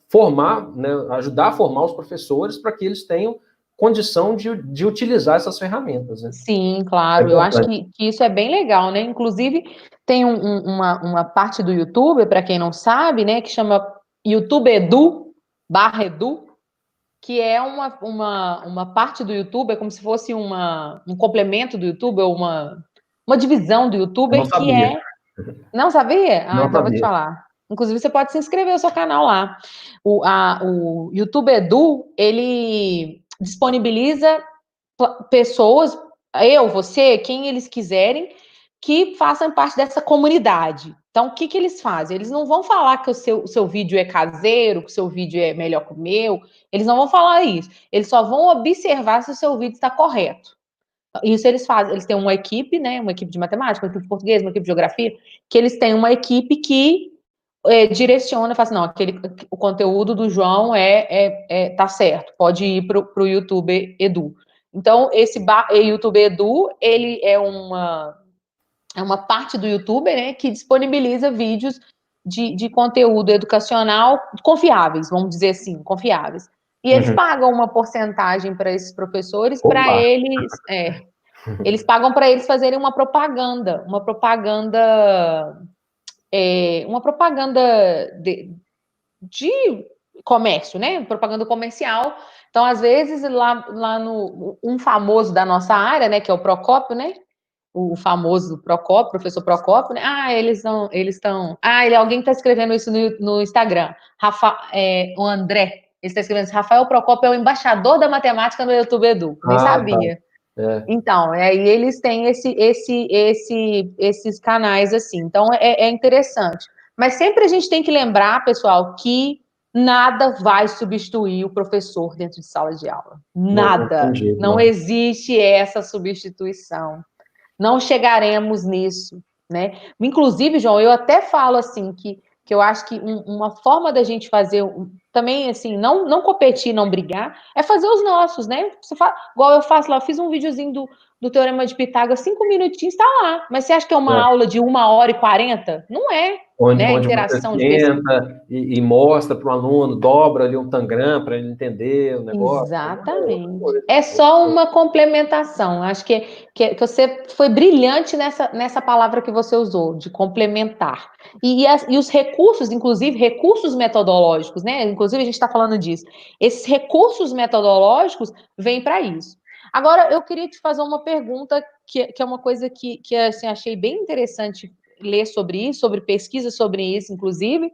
formar, né, ajudar a formar os professores para que eles tenham condição de utilizar essas ferramentas. Né? sim, É claro, eu acho importante. que isso é bem legal, né? Inclusive, tem uma parte do YouTube, para quem não sabe, né, que chama YouTube Edu, barra Edu, que é uma parte do YouTube, é como se fosse um complemento do YouTube, ou uma divisão do Eu não YouTuber que sabia. é. Não sabia? Ah, Não então eu vou te sabia. falar. Inclusive, você pode se inscrever no seu canal lá. O YouTube Edu, ele disponibiliza pessoas, você, quem eles quiserem, que façam parte dessa comunidade. Então, o que eles fazem? Eles não vão falar que o seu vídeo é caseiro, que o seu vídeo é melhor que o meu. Eles não vão falar isso. Eles só vão observar se o seu vídeo está correto. Isso eles fazem. Eles têm uma equipe, né? Uma equipe de matemática, uma equipe de português, uma equipe de geografia, que eles têm uma equipe que direciona, fala assim, não, o conteúdo do João tá certo, pode ir para o YouTube Edu. Então, esse YouTube Edu, ele é uma parte do YouTube, né, que disponibiliza vídeos de conteúdo educacional confiáveis, vamos dizer assim, confiáveis. E eles Uhum. pagam uma porcentagem para esses professores, para Opa! eles pagam para eles fazerem uma propaganda de comércio, né? Propaganda comercial. Então, às vezes, lá no um famoso da nossa área, né, que é o Procópio, né? O famoso Procópio, professor Procópio, né? Alguém está escrevendo isso no Instagram. O André, ele está escrevendo assim, Rafael Procópio é o embaixador da matemática no YouTube Edu. Nem Tá. sabia. É. Então, aí eles têm esses canais assim. Então, é interessante. Mas sempre a gente tem que lembrar, pessoal, que nada vai substituir o professor dentro de sala de aula. Não tem Nada. jeito, Não não. existe essa substituição. Não chegaremos nisso, né? Inclusive, João, eu até falo assim que eu acho que uma forma da gente fazer também assim, não competir, não brigar, é fazer os nossos, né? Igual eu faço lá, eu fiz um videozinho do Teorema de Pitágoras, 5 minutinhos, está lá. Mas você acha que é uma aula de 1h40? Não é, né? A Onde você interação de pesquisa. senta e mostra para o aluno, dobra ali um tangram para ele entender o negócio. Exatamente. É só uma complementação. Acho que você foi brilhante nessa palavra que você usou, de complementar. E os recursos, inclusive recursos metodológicos, né? Inclusive a gente está falando disso. Esses recursos metodológicos vêm para isso. Agora, eu queria te fazer uma pergunta que é uma coisa que assim, achei bem interessante ler sobre isso, sobre pesquisa sobre isso, inclusive,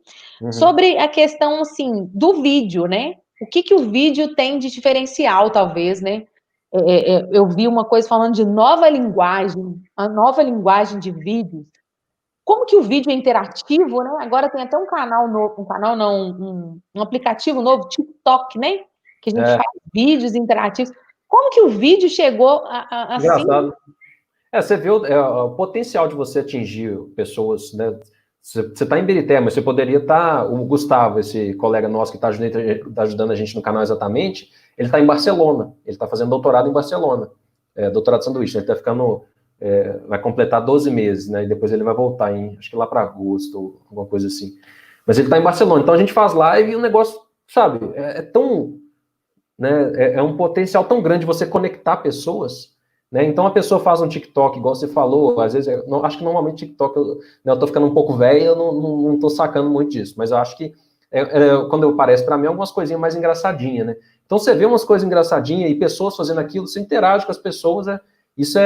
sobre a questão assim do vídeo, né? O que o vídeo tem de diferencial, talvez, né? Eu vi uma coisa falando de nova linguagem, a nova linguagem de vídeos. Como que o vídeo é interativo, né? Agora tem até um canal novo, um canal não, um aplicativo novo, TikTok, né? Que a gente faz vídeos interativos. Como que o vídeo chegou assim? Engraçado. Você vê o potencial de você atingir pessoas, né? Você está em Birité, mas você poderia estar. O Gustavo, esse colega nosso que está ajudando a gente no canal exatamente, ele está em Barcelona. Ele está fazendo doutorado em Barcelona. Doutorado de sanduíche. Ele está ficando. Vai completar 12 meses, né? E depois ele vai voltar acho que lá para agosto, alguma coisa assim. Mas ele está em Barcelona. Então a gente faz live e o negócio, sabe, tão. Né, um potencial tão grande você conectar pessoas. Né? Então a pessoa faz um TikTok, igual você falou, às vezes, acho que normalmente TikTok, eu tô ficando um pouco velho, eu não tô sacando muito disso, mas eu acho que quando aparece para mim, algumas coisinhas mais engraçadinhas, né? Então você vê umas coisas engraçadinhas e pessoas fazendo aquilo, você interage com as pessoas, isso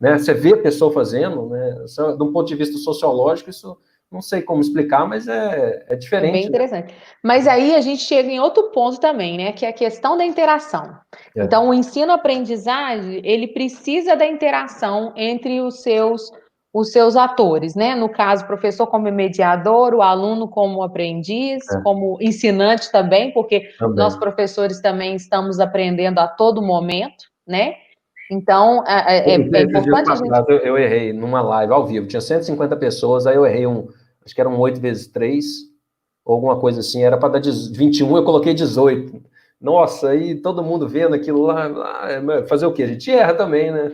né? Você vê a pessoa fazendo, né? De um ponto de vista sociológico, isso não sei como explicar, mas é diferente. É bem interessante. Né? Mas aí a gente chega em outro ponto também, né? Que é a questão da interação. Então, o ensino-aprendizagem, ele precisa da interação entre os seus atores, né? No caso, o professor como mediador, o aluno como aprendiz, como ensinante também, porque nós professores também estamos aprendendo a todo momento, né? Então, é importante a gente... Eu errei numa live ao vivo, tinha 150 pessoas, aí eu errei acho que era um 8 vezes 3, ou alguma coisa assim, era para dar 21, eu coloquei 18. Nossa, aí todo mundo vendo aquilo lá, fazer o quê? A gente erra também, né?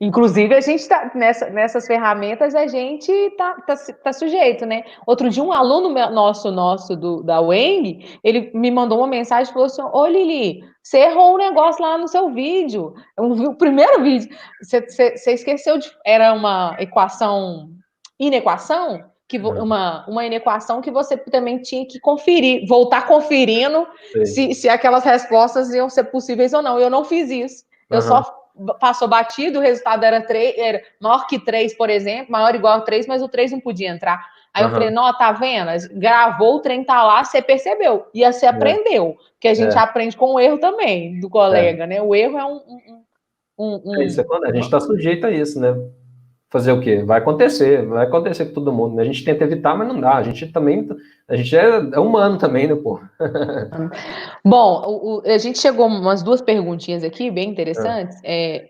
Inclusive, a gente tá nessas ferramentas, a gente tá sujeito, né? Outro dia, um aluno nosso da UENG, ele me mandou uma mensagem e falou assim: ô Lili, você errou um negócio lá no seu vídeo. O primeiro vídeo, você esqueceu de. Era uma equação, inequação? Uma inequação que você também tinha que conferir, voltar conferindo se aquelas respostas iam ser possíveis ou não. Eu não fiz isso. Eu só passou batido, o resultado era maior que 3, por exemplo, maior ou igual a 3, mas o 3 não podia entrar. Aí eu falei, não, tá vendo? Gravou, o trem tá lá, você percebeu. E você aprendeu. Porque a gente aprende com o erro também, do colega, né? O erro é a gente está sujeito a isso, né? Fazer o quê? Vai acontecer com todo mundo. Né? A gente tenta evitar, mas não dá. A gente é humano também, né, pô? Bom, a gente chegou umas 2 perguntinhas aqui, bem interessantes.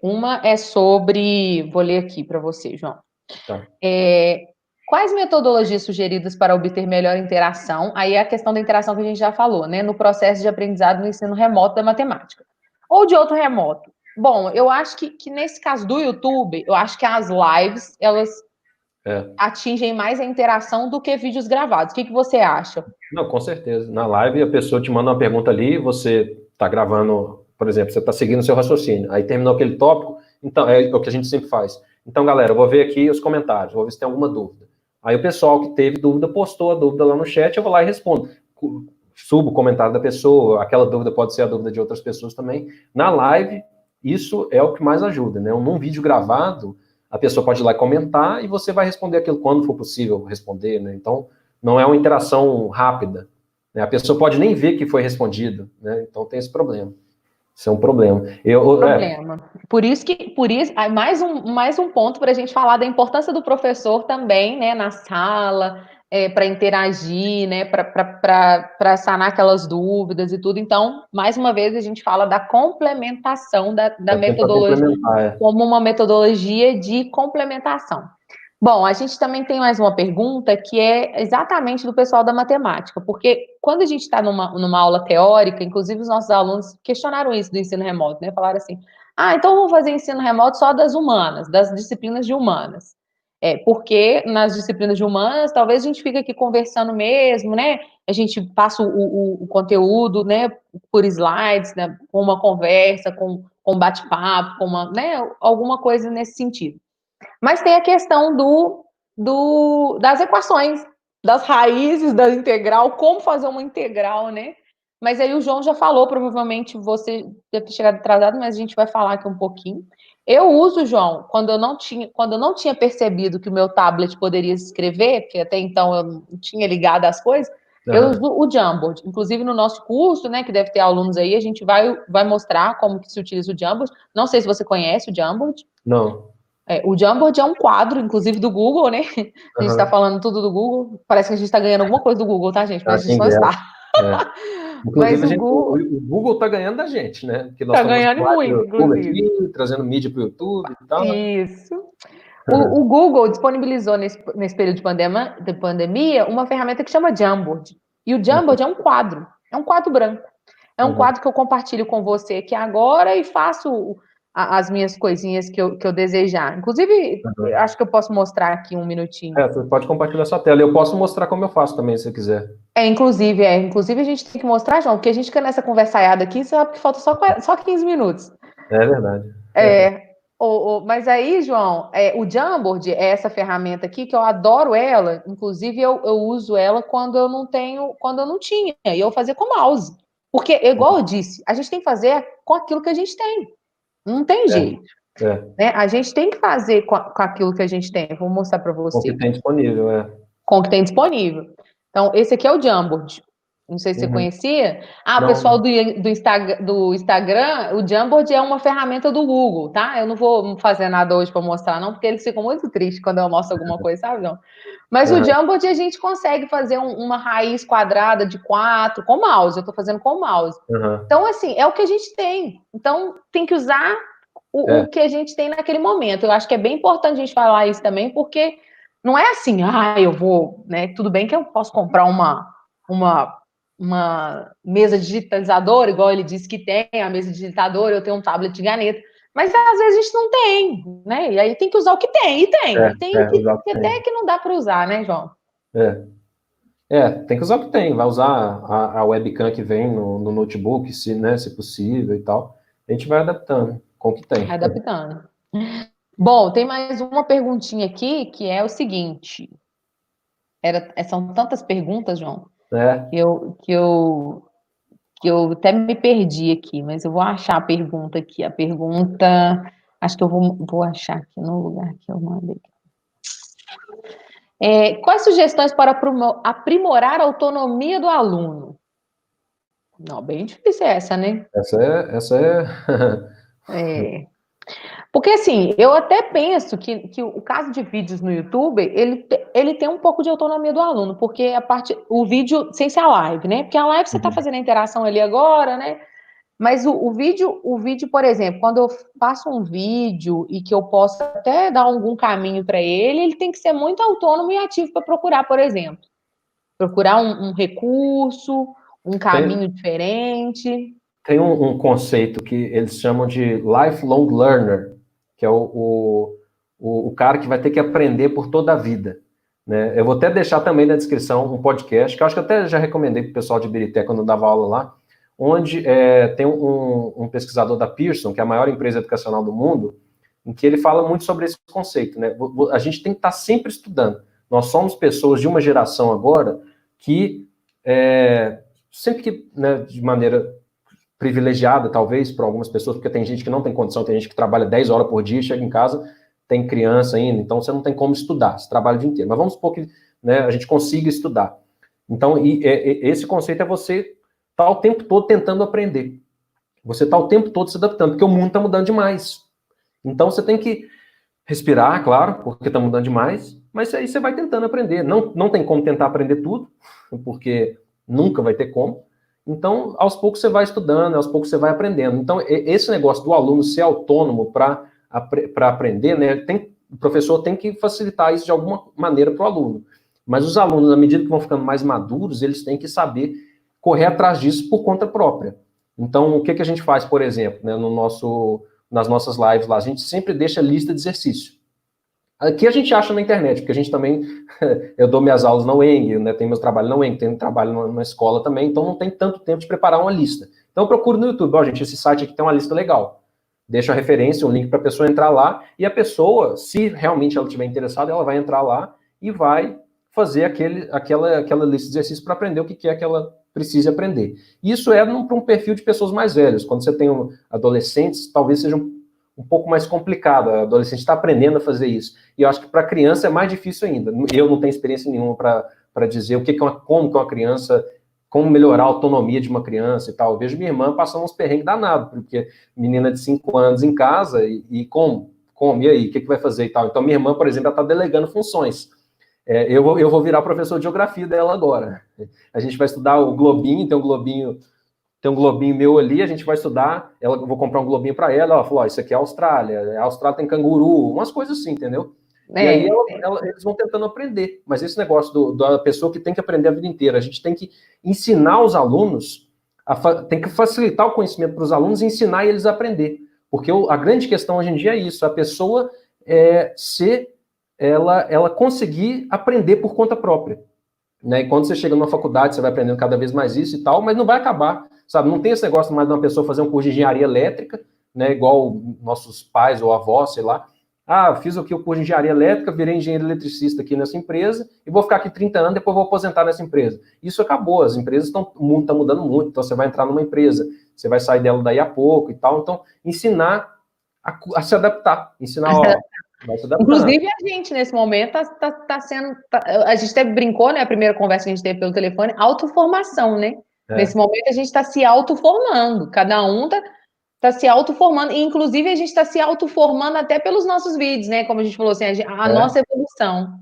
Uma é sobre, vou ler aqui para você, João. Tá. Quais metodologias sugeridas para obter melhor interação? Aí é a questão da interação que a gente já falou, né? No processo de aprendizado no ensino remoto da matemática. Ou de outro remoto. Bom, eu acho que nesse caso do YouTube, eu acho que as lives, elas atingem mais a interação do que vídeos gravados. O que você acha? Não, com certeza. Na live, a pessoa te manda uma pergunta ali, você está gravando, por exemplo, você está seguindo o seu raciocínio. Aí terminou aquele tópico, então é o que a gente sempre faz. Então, galera, eu vou ver aqui os comentários, vou ver se tem alguma dúvida. Aí o pessoal que teve dúvida postou a dúvida lá no chat, eu vou lá e respondo. subo o comentário da pessoa, aquela dúvida pode ser a dúvida de outras pessoas também. Na live, isso é o que mais ajuda, né? Num vídeo gravado, a pessoa pode ir lá e comentar e você vai responder aquilo quando for possível responder, né? Então, não é uma interação rápida, né? A pessoa pode nem ver que foi respondido, né? Então, tem esse problema. Isso é um problema. Problema. Por isso, mais um ponto para a gente falar da importância do professor também, né, na sala, para interagir, né, para sanar aquelas dúvidas e tudo. Então, mais uma vez, a gente fala da complementação da metodologia como uma metodologia de complementação. Bom, a gente também tem mais uma pergunta que é exatamente do pessoal da matemática, porque quando a gente está numa aula teórica, inclusive os nossos alunos questionaram isso do ensino remoto, né? Falaram assim, então vamos fazer ensino remoto só das humanas, das disciplinas de humanas. Porque nas disciplinas de humanas, talvez a gente fique aqui conversando mesmo, né? A gente passa o conteúdo, né, por slides, né, com uma conversa, com bate-papo, né, alguma coisa nesse sentido. Mas tem a questão das equações, das raízes da integral, como fazer uma integral, né? Mas aí o João já falou, provavelmente você deve ter chegado atrasado, mas a gente vai falar aqui um pouquinho. Eu uso, João, quando eu não tinha percebido que o meu tablet poderia escrever, porque até então eu não tinha ligado as coisas, eu uso o Jamboard. Inclusive no nosso curso, né, que deve ter alunos aí, a gente vai mostrar como que se utiliza o Jamboard. Não sei se você conhece o Jamboard. Não. O Jamboard é um quadro, inclusive, do Google, né? A gente está falando tudo do Google. Parece que a gente está ganhando alguma coisa do Google, tá, gente? Mas a gente não está. Inclusive, o Google está ganhando da gente, né? Porque nós estamos ganhando muito, inclusive. Aqui, trazendo mídia para o YouTube e tal. Isso. O Google disponibilizou nesse período de pandemia uma ferramenta que chama Jamboard. E o Jamboard é um quadro branco. É um quadro que eu compartilho com você aqui agora e faço as minhas coisinhas que eu desejar. Inclusive, acho que eu posso mostrar aqui um minutinho. Você pode compartilhar sua tela. Eu posso mostrar como eu faço também, se você quiser. Inclusive a gente tem que mostrar, João, porque a gente fica nessa conversaiada aqui, sabe que falta só 15 minutos. É verdade. Mas aí, João, o Jamboard é essa ferramenta aqui que eu adoro ela. Inclusive, eu uso ela quando eu não tinha, e eu fazia com mouse. Porque, igual eu disse, a gente tem que fazer com aquilo que a gente tem. Não tem jeito. Né? A gente tem que fazer com aquilo que a gente tem. Vou mostrar para você. Com o que tem disponível, Com o que tem disponível. Então, esse aqui é o Jamboard. Não sei se você conhecia. O pessoal do Instagram, o Jamboard é uma ferramenta do Google, tá? Eu não vou fazer nada hoje para mostrar, não, porque eles ficam muito tristes quando eu mostro alguma coisa, sabe, João? Mas o Jamboard a gente consegue fazer uma raiz quadrada de 4 com mouse. Eu estou fazendo com mouse. Então, assim, é o que a gente tem. Então, tem que usar o que a gente tem naquele momento. Eu acho que é bem importante a gente falar isso também, porque não é assim, eu vou, né? Tudo bem que eu posso comprar uma mesa digitalizadora, igual ele disse que tem, a mesa digitadora, eu tenho um tablet de caneta, mas às vezes a gente não tem, né? E aí tem que usar o que tem, e tem até que não dá para usar, né, João? Tem que usar o que tem, vai usar a webcam que vem no notebook, se possível e tal. A gente vai adaptando com o que tem. Adaptando. Bom, tem mais uma perguntinha aqui, que é o seguinte. São tantas perguntas, João, que eu até me perdi aqui, mas eu vou achar a pergunta aqui. A pergunta, acho que eu vou achar aqui no lugar que eu mandei. Quais sugestões para aprimorar a autonomia do aluno? Não, bem difícil essa, né? Essa é... Porque, assim, eu até penso que o caso de vídeos no YouTube, ele tem um pouco de autonomia do aluno, porque o vídeo, sem ser a live, né? Porque a live você está fazendo a interação ali agora, né? Mas o vídeo, por exemplo, quando eu faço um vídeo e que eu posso até dar algum caminho para ele tem que ser muito autônomo e ativo para procurar, por exemplo. Procurar um recurso, um caminho diferente. Tem um conceito que eles chamam de lifelong learner, que é o cara que vai ter que aprender por toda a vida. Né? Eu vou até deixar também na descrição um podcast, que eu acho que eu até já recomendei para o pessoal de Ibirité quando eu dava aula lá, onde tem um pesquisador da Pearson, que é a maior empresa educacional do mundo, em que ele fala muito sobre esse conceito. Né? A gente tem que estar sempre estudando. Nós somos pessoas de uma geração agora que sempre que, né, de maneira privilegiada, talvez, para algumas pessoas, porque tem gente que não tem condição, tem gente que trabalha 10 horas por dia, chega em casa, tem criança ainda, então você não tem como estudar, você trabalha o dia inteiro. Mas vamos supor que, né, a gente consiga estudar. Então, esse conceito é você estar o tempo todo tentando aprender. Você está o tempo todo se adaptando, porque o mundo está mudando demais. Então, você tem que respirar, claro, porque está mudando demais, mas aí você vai tentando aprender. Não tem como tentar aprender tudo, porque nunca vai ter como. Então, aos poucos você vai estudando, aos poucos você vai aprendendo. Então, esse negócio do aluno ser autônomo para aprender, né, o professor tem que facilitar isso de alguma maneira para o aluno. Mas os alunos, à medida que vão ficando mais maduros, eles têm que saber correr atrás disso por conta própria. Então, o que a gente faz, por exemplo, né, nas nossas lives lá, a gente sempre deixa lista de exercício. Aqui a gente acha na internet, porque a gente também, eu dou minhas aulas na UENG, né, tenho meus trabalhos na UENG, tenho trabalho na escola também, então não tem tanto tempo de preparar uma lista. Então eu procuro no YouTube, ó, gente, esse site aqui tem uma lista legal. Deixo a referência, um link para a pessoa entrar lá, e a pessoa, se realmente ela estiver interessada, ela vai entrar lá e vai fazer aquela lista de exercícios para aprender o que é que ela precisa aprender. Isso é para um perfil de pessoas mais velhas. Quando você tem adolescentes, talvez seja um pouco mais complicado. A adolescente está aprendendo a fazer isso. E eu acho que para a criança é mais difícil ainda. Eu não tenho experiência nenhuma para dizer como que uma criança, como melhorar a autonomia de uma criança e tal. Eu vejo minha irmã passando uns perrengues danados, porque menina de 5 anos em casa, e como? E aí? O que vai fazer e tal? Então, minha irmã, por exemplo, ela está delegando funções. Eu vou virar professor de geografia dela agora. A gente vai estudar o globinho, tem um globinho meu ali, a gente vai estudar, eu vou comprar um globinho para ela, ela falou, isso aqui é a Austrália, a Austrália tem canguru, umas coisas assim, entendeu? E aí eles vão tentando aprender, mas esse negócio da pessoa que tem que aprender a vida inteira, a gente tem que ensinar os alunos, tem que facilitar o conhecimento para os alunos e ensinar eles a aprender, porque a grande questão hoje em dia é isso, a pessoa ela conseguir aprender por conta própria. Né? E quando você chega numa faculdade, você vai aprendendo cada vez mais isso e tal, mas não vai acabar, sabe? Não tem esse negócio mais de uma pessoa fazer um curso de engenharia elétrica, né? Igual nossos pais ou avós, sei lá. Fiz aqui o curso de engenharia elétrica, virei engenheiro eletricista aqui nessa empresa e vou ficar aqui 30 anos, depois vou aposentar nessa empresa. Isso acabou, as empresas o mundo está mudando muito, então você vai entrar numa empresa, você vai sair dela daí a pouco e tal, então ensinar a se adaptar, ensinar, vai se adaptando. Inclusive, a gente, nesse momento, tá sendo... a gente até brincou, né? A primeira conversa que a gente teve pelo telefone, autoformação, né? Nesse momento, a gente está se autoformando. Cada um tá se autoformando. E, inclusive, a gente está se autoformando até pelos nossos vídeos, né? Como a gente falou assim, a nossa evolução.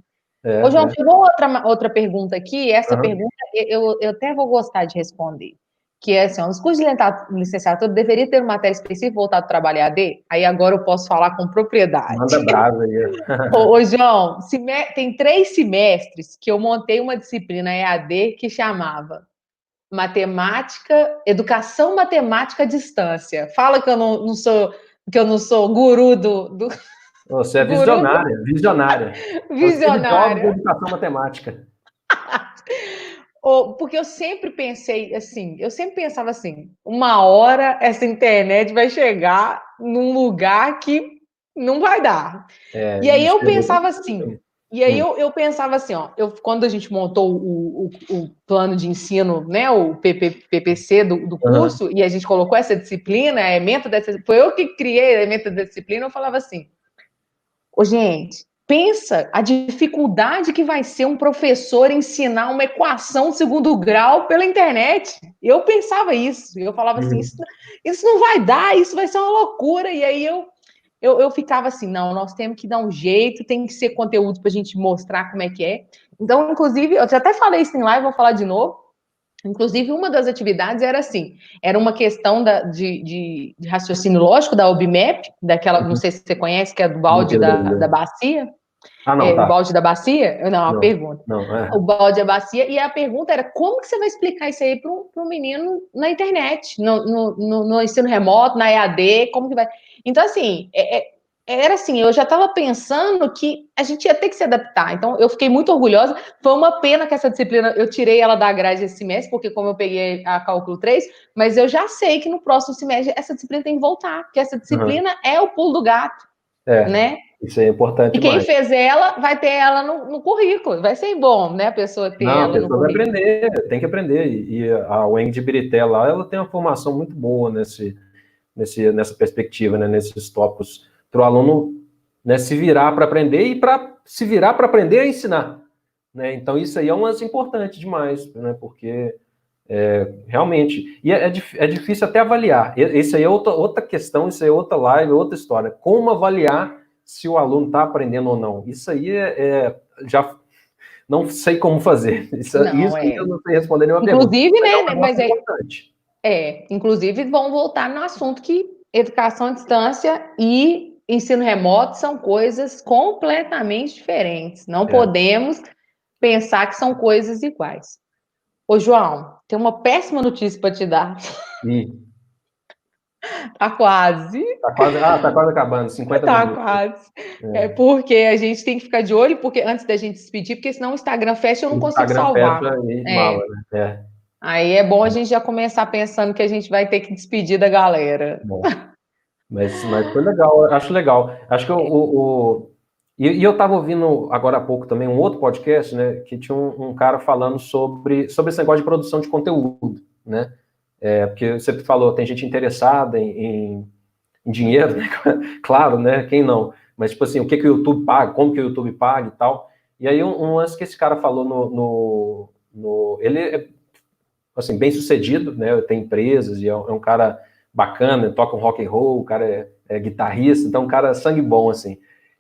Ô, João, chegou outra pergunta aqui. Essa pergunta eu até vou gostar de responder. Que é assim, os cursos de licenciatura deveria ter uma matéria específica voltada ao trabalho EAD? Aí agora eu posso falar com propriedade. Manda brasa aí. Ô, João, tem 3 semestres que eu montei uma disciplina EAD que chamava Educação Matemática à Distância. Fala que eu não sou guru do... Você é visionária, visionária. Visionária. Você é educação matemática. Porque eu sempre pensava assim, uma hora essa internet vai chegar num lugar que não vai dar. E aí eu pensava assim, eu pensava assim, ó, quando a gente montou o plano de ensino, né, o PPC do curso, e a gente colocou essa disciplina, foi eu que criei a ementa da disciplina, eu falava assim, gente, pensa a dificuldade que vai ser um professor ensinar uma equação de segundo grau pela internet. Eu pensava isso, eu falava assim, isso não vai dar, isso vai ser uma loucura. E aí eu ficava assim, não, nós temos que dar um jeito, tem que ser conteúdo para a gente mostrar como é que é. Então, inclusive, eu já até falei isso em live, vou falar de novo. Inclusive, uma das atividades era assim, era uma questão de raciocínio lógico da OBMAP, daquela, não sei se você conhece, que é do balde da bacia. Não, tá. O balde da bacia? Não, a pergunta. Não, O balde da bacia, e a pergunta era, como que você vai explicar isso aí para um menino na internet, no ensino remoto, na EAD, como que vai... Então, assim, era assim, eu já estava pensando que a gente ia ter que se adaptar. Então, eu fiquei muito orgulhosa. Foi uma pena que essa disciplina, eu tirei ela da grade esse semestre, porque como eu peguei a Cálculo 3, mas eu já sei que no próximo semestre essa disciplina tem que voltar, porque essa disciplina é o pulo do gato, né? Isso é importante E quem demais. fez ela vai ter ela no currículo. Vai ser bom, né? A pessoa ter Não, a ela no pessoa vai currículo. aprender, tem que aprender. E a Weng de Birité lá, ela tem uma formação muito boa nessa perspectiva, né, nesses tópicos, para o aluno, né, se virar para aprender e para se virar para aprender a ensinar. Né? Então, isso aí é um importante demais, né, porque realmente, e é difícil até avaliar. Isso aí é outra questão, isso aí é outra live, outra história. Como avaliar se o aluno está aprendendo ou não? Isso aí já não sei como fazer. Isso Não, eu não sei responder nenhuma pergunta. Inclusive, Mas é um né? Mas negócio importante. inclusive vão voltar no assunto que educação à distância e ensino remoto são coisas completamente diferentes. Não podemos pensar que são coisas iguais. Ô, João, tem uma péssima notícia para te dar. E Tá quase. tá quase acabando, 50 Tá minutos. quase. É porque a gente tem que ficar de olho, porque antes da gente despedir, porque senão o Instagram fecha e eu não O consigo Instagram salvar. fecha e mala, né? Aí é bom a gente já começar pensando que a gente vai ter que despedir da galera. Bom. Mas foi legal, acho legal. Acho que e eu estava ouvindo agora há pouco também um outro podcast, né, que tinha um cara falando sobre esse negócio de produção de conteúdo, né? Porque você falou, tem gente interessada em dinheiro, né? Claro, né? Quem não? Mas, tipo assim, o que o YouTube paga, como que o YouTube paga e tal. E aí, um lance que esse cara falou ele é, assim, bem sucedido, né? Tem empresas e é um cara bacana, toca um rock and roll, o cara é guitarrista, então um cara sangue bom, assim.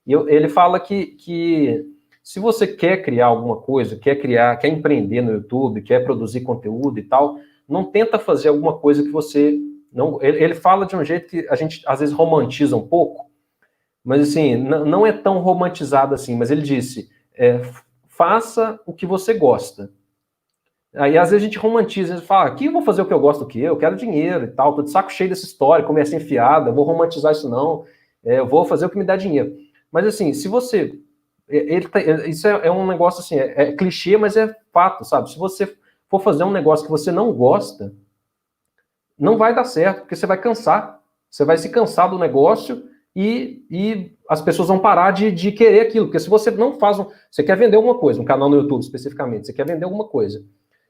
E ele fala que se você quer criar alguma coisa, quer empreender no YouTube, quer produzir conteúdo e tal, não tenta fazer alguma coisa que você não... Ele fala de um jeito que a gente, às vezes, romantiza um pouco, mas, assim, não é tão romantizado assim, mas ele disse, faça o que você gosta. Aí, às vezes, a gente romantiza, a gente fala, aqui eu vou fazer o que eu gosto do que eu quero dinheiro e tal, tô de saco cheio dessa história, conversa enfiada, vou romantizar isso não, eu vou fazer o que me dá dinheiro. Mas, assim, se você... isso é um negócio, assim, é clichê, mas é fato, sabe? Se você for fazer um negócio que você não gosta, não vai dar certo, porque você vai cansar. Você vai se cansar do negócio e as pessoas vão parar de querer aquilo. Porque se você não faz... Você quer vender alguma coisa, um canal no YouTube especificamente, você quer vender alguma coisa.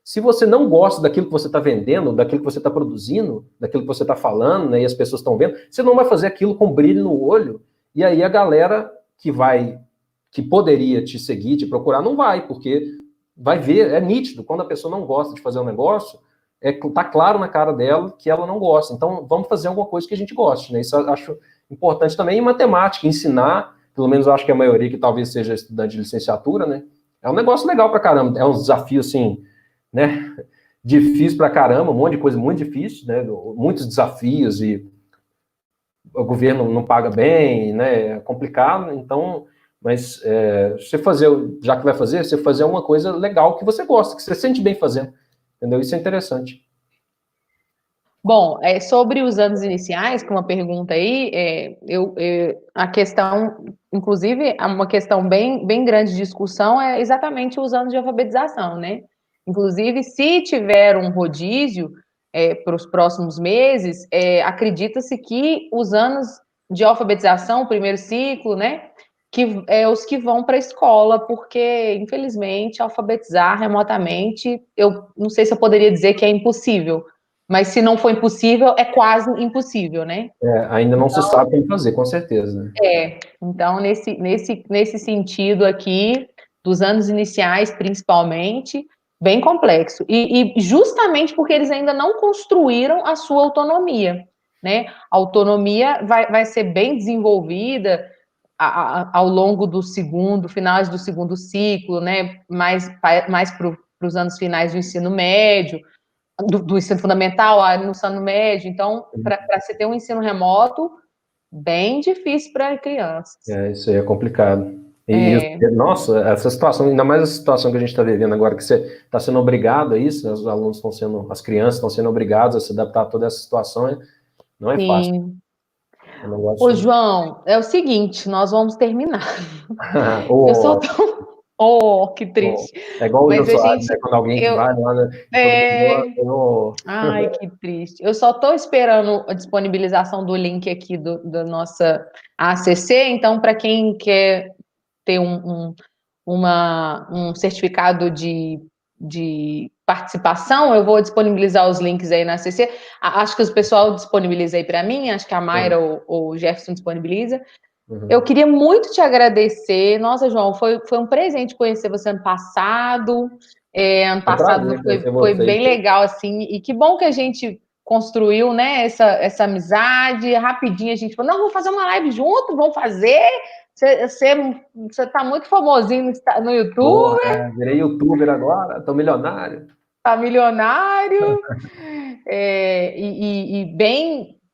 Se você não gosta daquilo que você está vendendo, daquilo que você está produzindo, daquilo que você está falando, né, e as pessoas estão vendo, você não vai fazer aquilo com brilho no olho, e aí a galera que poderia te seguir, te procurar, não vai, porque vai ver, é nítido, quando a pessoa não gosta de fazer um negócio, tá claro na cara dela que ela não gosta. Então, vamos fazer alguma coisa que a gente goste, né? Isso eu acho importante também. E matemática, ensinar, pelo menos eu acho que a maioria que talvez seja estudante de licenciatura, né? É um negócio legal pra caramba, é um desafio, assim, né? Difícil pra caramba, um monte de coisa muito difícil, né? Muitos desafios e o governo não paga bem, né? É complicado, então... Mas você fazer, já que vai fazer, você fazer uma coisa legal que você gosta, que você sente bem fazendo. Entendeu? Isso é interessante. Bom, sobre os anos iniciais, que uma pergunta aí, a questão, inclusive, uma questão bem grande de discussão é exatamente os anos de alfabetização, né? Inclusive, se tiver um rodízio para os próximos meses, acredita-se que os anos de alfabetização, o primeiro ciclo, né? Que é os que vão para a escola, porque, infelizmente, alfabetizar remotamente, eu não sei se eu poderia dizer que é impossível, mas se não for impossível, é quase impossível, né? Ainda não se sabe como fazer, com certeza. Né? Então, nesse sentido aqui, dos anos iniciais, principalmente, bem complexo. E justamente porque eles ainda não construíram a sua autonomia, né? A autonomia vai ser bem desenvolvida ao longo do finais do segundo ciclo, né? Mais para os anos finais do ensino médio, do ensino fundamental, no ensino médio. Então, para se ter um ensino remoto, bem difícil para crianças. Isso aí é complicado. Nossa, essa situação, ainda mais a situação que a gente está vivendo agora, que você está sendo obrigado a isso, né, os alunos as crianças estão sendo obrigados a se adaptar a toda essa situação, não é fácil. É um Ô, João, é o seguinte, nós vamos terminar. oh, Oh, que triste. É igual o Jô Mas a Soares, gente, né? Quando alguém que eu, vai lá, né? é, Todo mundo... ai, que triste. Eu só estou esperando a disponibilização do link aqui da nossa ACC, então, para quem quer ter um certificado de participação, eu vou disponibilizar os links aí na ACC. Acho que o pessoal disponibiliza aí para mim, acho que a Mayra ou o Jefferson disponibiliza. Eu queria muito te agradecer. Nossa, João, foi um presente conhecer você ano passado. Ano É um passado prazer conhecer foi vocês. bem legal, assim, e que bom que a gente construiu, né, essa amizade. Rapidinho a gente falou, não, vamos fazer uma live junto, vamos fazer. Você tá muito famosinho no YouTube, Porra, virei youtuber agora, tô milionário. tá milionário. E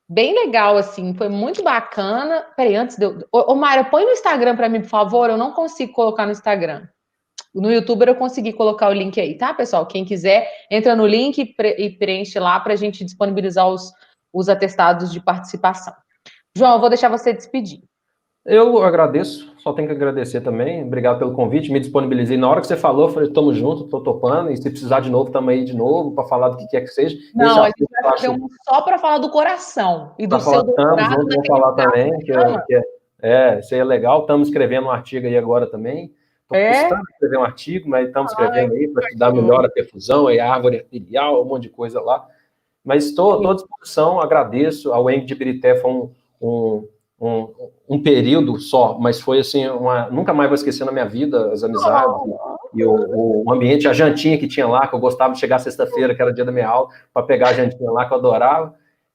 bem legal, assim, foi muito bacana. Peraí, antes de eu. Ô, Mayra, põe no Instagram para mim, por favor. Eu não consigo colocar no Instagram. No YouTube eu consegui colocar o link aí, tá, pessoal? Quem quiser, entra no link e preenche lá para a gente disponibilizar os atestados de participação. João, eu vou deixar você despedir. Eu agradeço, só tenho que agradecer também. Obrigado pelo convite, me disponibilizei. Na hora que você falou, eu falei, estamos juntos, estou topando, e se precisar de novo, estamos aí de novo, para falar do que quer que seja. Esse Não, a assunto gente vai eu fazer acho, um só para falar do coração e do para falar, seu estamos doutorado juntos, vamos naquele falar prazo também, que você ama. isso aí é legal. Estamos escrevendo um artigo aí agora também. Estou É? custando escrever um artigo, mas estamos Ai, escrevendo aí para que estudar melhor a perfusão, a árvore arterial, um monte de coisa lá. Mas estou à disposição, agradeço. A UENG de Ibirité foi um, um período só, mas foi assim, nunca mais vou esquecer na minha vida as amizades e o ambiente, a jantinha que tinha lá, que eu gostava de chegar sexta-feira, que era dia da minha aula, para pegar a jantinha lá, que eu adorava.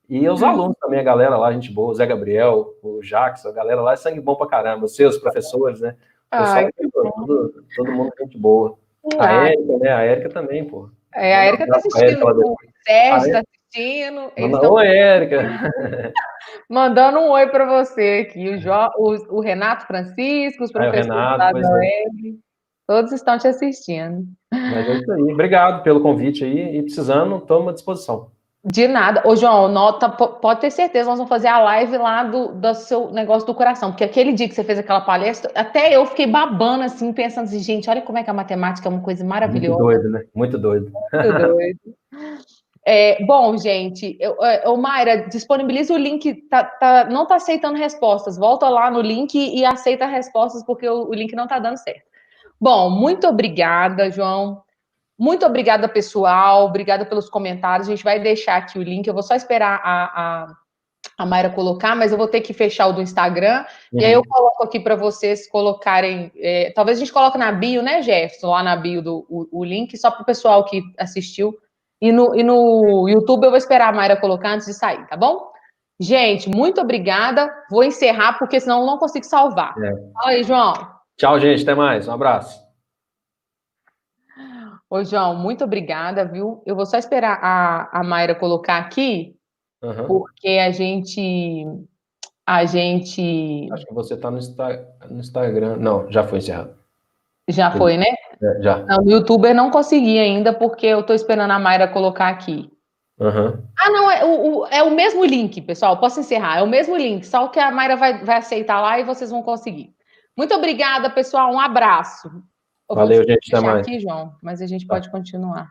E os alunos também, a galera lá, gente boa, o Zé Gabriel, o Jackson, a galera lá é sangue bom pra caramba, os seus professores, né? O pessoal, Ai, que bom. todo mundo gente boa. A Ah, Érica, né? A Érica também, pô. a Manda um Erika tá abraço pra Érica assistindo, lá o depois. Sérgio tá assistindo, eles Manda, estão ô, Érica! mandando um oi para você aqui. O Renato Francisco, os Aí, o professores Renato, lá pois da é. UEB, todos estão te assistindo. Mas é isso aí. Obrigado pelo convite aí. E precisando, estou à disposição. De nada. Ô, João, pode ter certeza, nós vamos fazer a live lá do seu negócio do coração, porque aquele dia que você fez aquela palestra, até eu fiquei babando, assim, pensando assim, gente, olha como é que a matemática é uma coisa Muito maravilhosa. doido, né? Muito doido. Muito doido. Bom, gente, Mayra, disponibiliza o link, não está aceitando respostas, volta lá no link e aceita respostas, porque o link não está dando certo. Bom, muito obrigada, João. Muito obrigada, pessoal. Obrigada pelos comentários. A gente vai deixar aqui o link. Eu vou só esperar a Mayra colocar, mas eu vou ter que fechar o do Instagram. E aí eu coloco aqui para vocês colocarem. Talvez a gente coloque na bio, né, Jefferson? Lá na bio o link, só para o pessoal que assistiu. E no YouTube eu vou esperar a Mayra colocar antes de sair, tá bom? Gente, muito obrigada. Vou encerrar, porque senão eu não consigo salvar. Fala aí, João. Tchau, gente. Até mais. Um abraço. Ô, João, muito obrigada, viu? Eu vou só esperar a Mayra colocar aqui, porque a gente. Acho que você está no Instagram. Não, já foi encerrado. Já foi, né? Já. Não, no YouTuber não consegui ainda, porque eu tô esperando a Mayra colocar aqui. Ah, não, é o mesmo link, pessoal. Posso encerrar? É o mesmo link, só que a Mayra vai aceitar lá e vocês vão conseguir. Muito obrigada, pessoal. Um abraço. Eu vou Valeu, gente. Até fechar mais. aqui, João, mas a gente Tá. pode continuar.